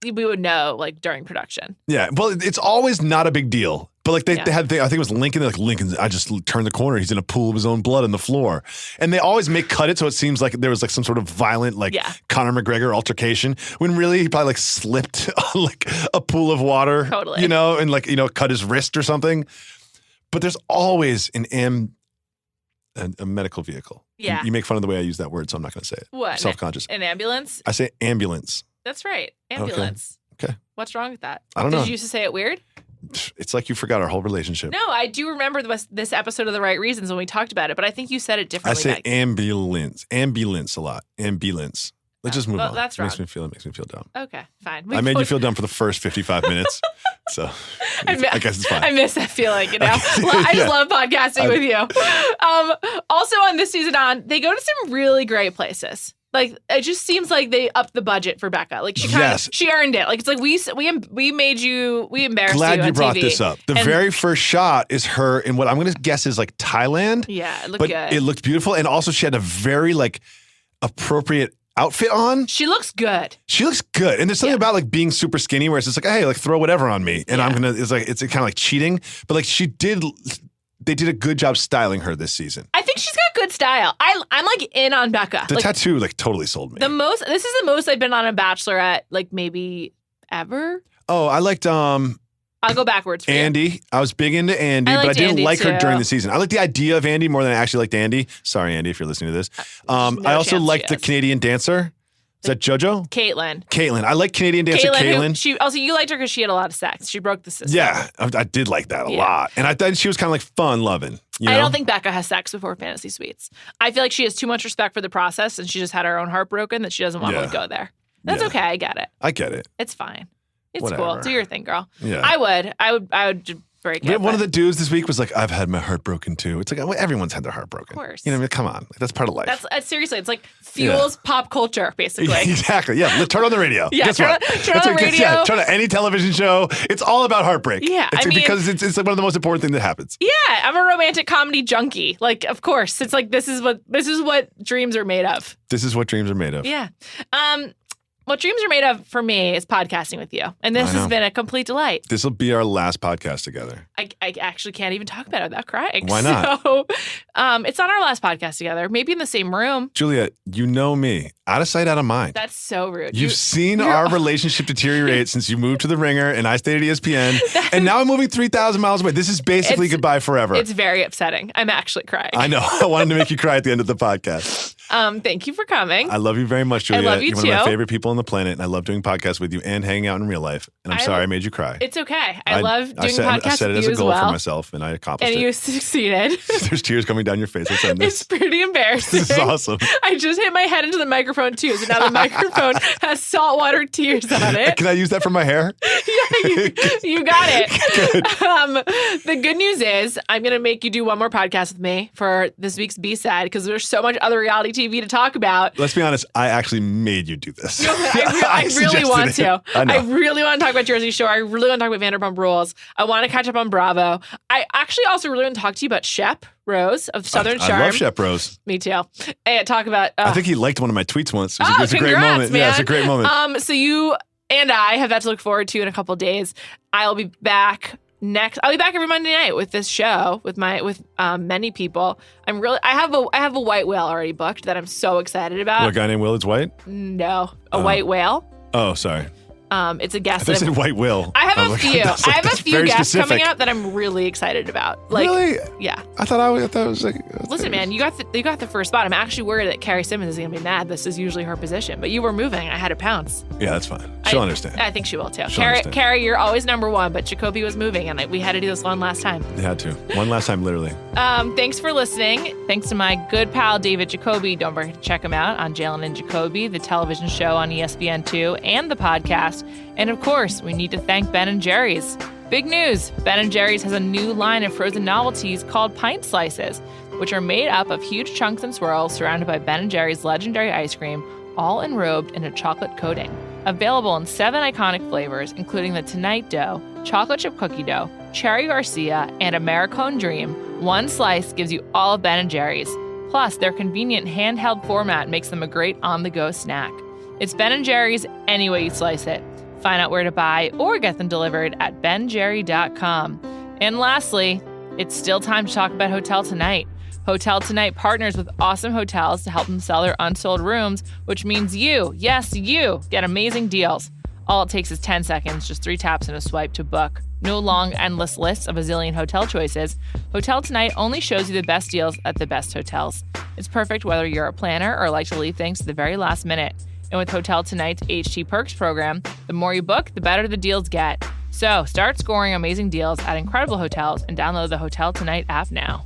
we would know like during production. Yeah. Well, it's always not a big deal But like they had, I think it was Lincoln. Like Lincoln, I just turned the corner. He's in a pool of his own blood on the floor, and they always cut it so it seems like there was like some sort of violent, like Conor McGregor altercation. When really he probably like slipped on like a pool of water, Totally. you know, and like cut his wrist or something. But there's always a medical vehicle. Yeah. You make fun of the way I use that word, so I'm not going to say it. What? Self-conscious. An ambulance? I say ambulance. That's right. Ambulance. Okay. What's wrong with that? I don't know. Did you used to say it weird? It's like you forgot our whole relationship. No, I do remember this episode of The Right Reasons when we talked about it, but I think you said it I differently. say ambulance. Ambulance a lot. Ambulance. Let's just move on. That's It makes wrong. me feel dumb. Okay, fine. I made you feel dumb for the first 55 minutes. So I guess it's fine. I miss that feeling, you know? I just love podcasting with you. Also on this season they go to some really great places. Like, it just seems like they upped the budget for Becca. Like, she earned it. Like, it's like we made you, we embarrassed Glad you on you brought TV. this up. The very first shot is her in what I'm going to guess is like Thailand. Yeah, it looked but good. It looked beautiful. And also she had a very like appropriate outfit on. She looks good. She looks good. And there's something about like being super skinny where it's just like, hey, like throw whatever on me. And it's kind of like cheating. But like they did a good job styling her this season. I think she's got good style. I'm like in on Becca. The like, tattoo like totally sold me. This is the most I've been on a Bachelorette like maybe ever. Oh, I liked I'll go backwards for Andy. you. I was big into Andy, but I didn't Andy like her too. during the season. I like the idea of Andy more than I actually liked Andy. Sorry, Andy, if you're listening to this. I also liked the Canadian dancer. Is that JoJo? Caitlin. I like Canadian dancer Caitlin. You liked her because she had a lot of sex. She broke the system. Yeah, I did like that a lot. And I thought she was kind of like fun loving. You know? I don't think Becca has sex before Fantasy Suites. I feel like she has too much respect for the process and she just had her own heart broken that she doesn't want to go there. That's okay. I get it. I get it. It's fine. It's Whatever. cool. Do your thing, girl. Yeah. I would just break it. One of the dudes this week was like, I've had my heart broken too. It's like, well, everyone's had their heart broken. Of course. You know what I mean? Come on. Like, that's part of life. That's seriously, it's like fuels pop culture, basically. Exactly. Yeah. Turn on the radio. Yeah, Guess turn what? on the radio. Turn on any television show. It's all about heartbreak. Yeah. Because it's like one of the most important things that happens. Yeah. I'm a romantic comedy junkie. Like, of course. It's like this is what dreams are made of. This is what dreams are made of. Yeah. What dreams are made of for me is podcasting with you. And this has been a complete delight. This will be our last podcast together. I actually can't even talk about it without crying. Why not? So, it's not our last podcast together. Maybe in the same room. Juliet, you know me. Out of sight, out of mind. That's so rude. You've seen our relationship deteriorate since you moved to the Ringer and I stayed at ESPN. And now I'm moving 3,000 miles away. This is basically goodbye forever. It's very upsetting. I'm actually crying. I know. I wanted to make you cry at the end of the podcast. Thank you for coming. I love you very much, Juliet. I love you You're too. one of my favorite people on the planet, and I love doing podcasts with you and hanging out in real life. And I'm sorry I made you cry. It's okay. I love doing podcasts I set it with as you a goal as well. for myself, and I accomplished and it. you succeeded. There's tears coming down your face. Let's end It's this. pretty embarrassing. This is awesome. I just hit my head into the microphone too, so now the microphone has saltwater tears on it. Can I use that for my hair? Yeah, you got it. Good. The good news is I'm going to make you do one more podcast with me for this week's B-side because there's so much other reality TV to talk about. Let's be honest. I actually made you do this. No, I really want to. I really want to talk about Jersey Shore. I really want to talk about Vanderpump Rules. I want to catch up on Bravo. I actually also really want to talk to you about Shep Rose of Southern Charm. I love Shep Rose. Me too. And talk about. I think he liked one of my tweets once. It was a great congrats, moment. Man. Yeah, it's a great moment. So you and I have that to look forward to in a couple of days. I'll be back every Monday night with this show with many people. I have a white whale already booked that I'm so excited about. What, a guy named Will is white? No, white whale. Oh, sorry. It's a guest. I said white will. I have a few. I have a few guests specific. coming up that I'm really excited about. Like, really? Yeah. I thought it was like. Listen, man, you got the first spot. I'm actually worried that Carrie Simmons is going to be mad. This is usually her position, but you were moving. I had to pounce. Yeah, that's fine. She'll understand. I think she will too. She'll understand. Carrie, you're always number one, but Jacoby was moving, and we had to do this one last time. You had to. One last time, literally. Thanks for listening. Thanks to my good pal David Jacoby. Don't forget to check him out on Jalen and Jacoby, the television show on ESPN2, and the podcast. And of course, we need to thank Ben & Jerry's. Big news! Ben & Jerry's has a new line of frozen novelties called Pint Slices, which are made up of huge chunks and swirls surrounded by Ben & Jerry's legendary ice cream, all enrobed in a chocolate coating. Available in 7 iconic flavors, including the Tonight Dough, Chocolate Chip Cookie Dough, Cherry Garcia, and Americone Dream. One slice gives you all of Ben & Jerry's. Plus, their convenient handheld format makes them a great on-the-go snack. It's Ben & Jerry's any way you slice it. Find out where to buy or get them delivered at benjerry.com. And lastly, it's still time to talk about Hotel Tonight. Hotel Tonight partners with awesome hotels to help them sell their unsold rooms, which means you, yes, you, get amazing deals. All it takes is 10 seconds, just 3 taps and a swipe to book. No long, endless lists of a zillion hotel choices. Hotel Tonight only shows you the best deals at the best hotels. It's perfect whether you're a planner or like to leave things to the very last minute. And with Hotel Tonight's HT Perks program, the more you book, the better the deals get. So start scoring amazing deals at incredible hotels and download the Hotel Tonight app now.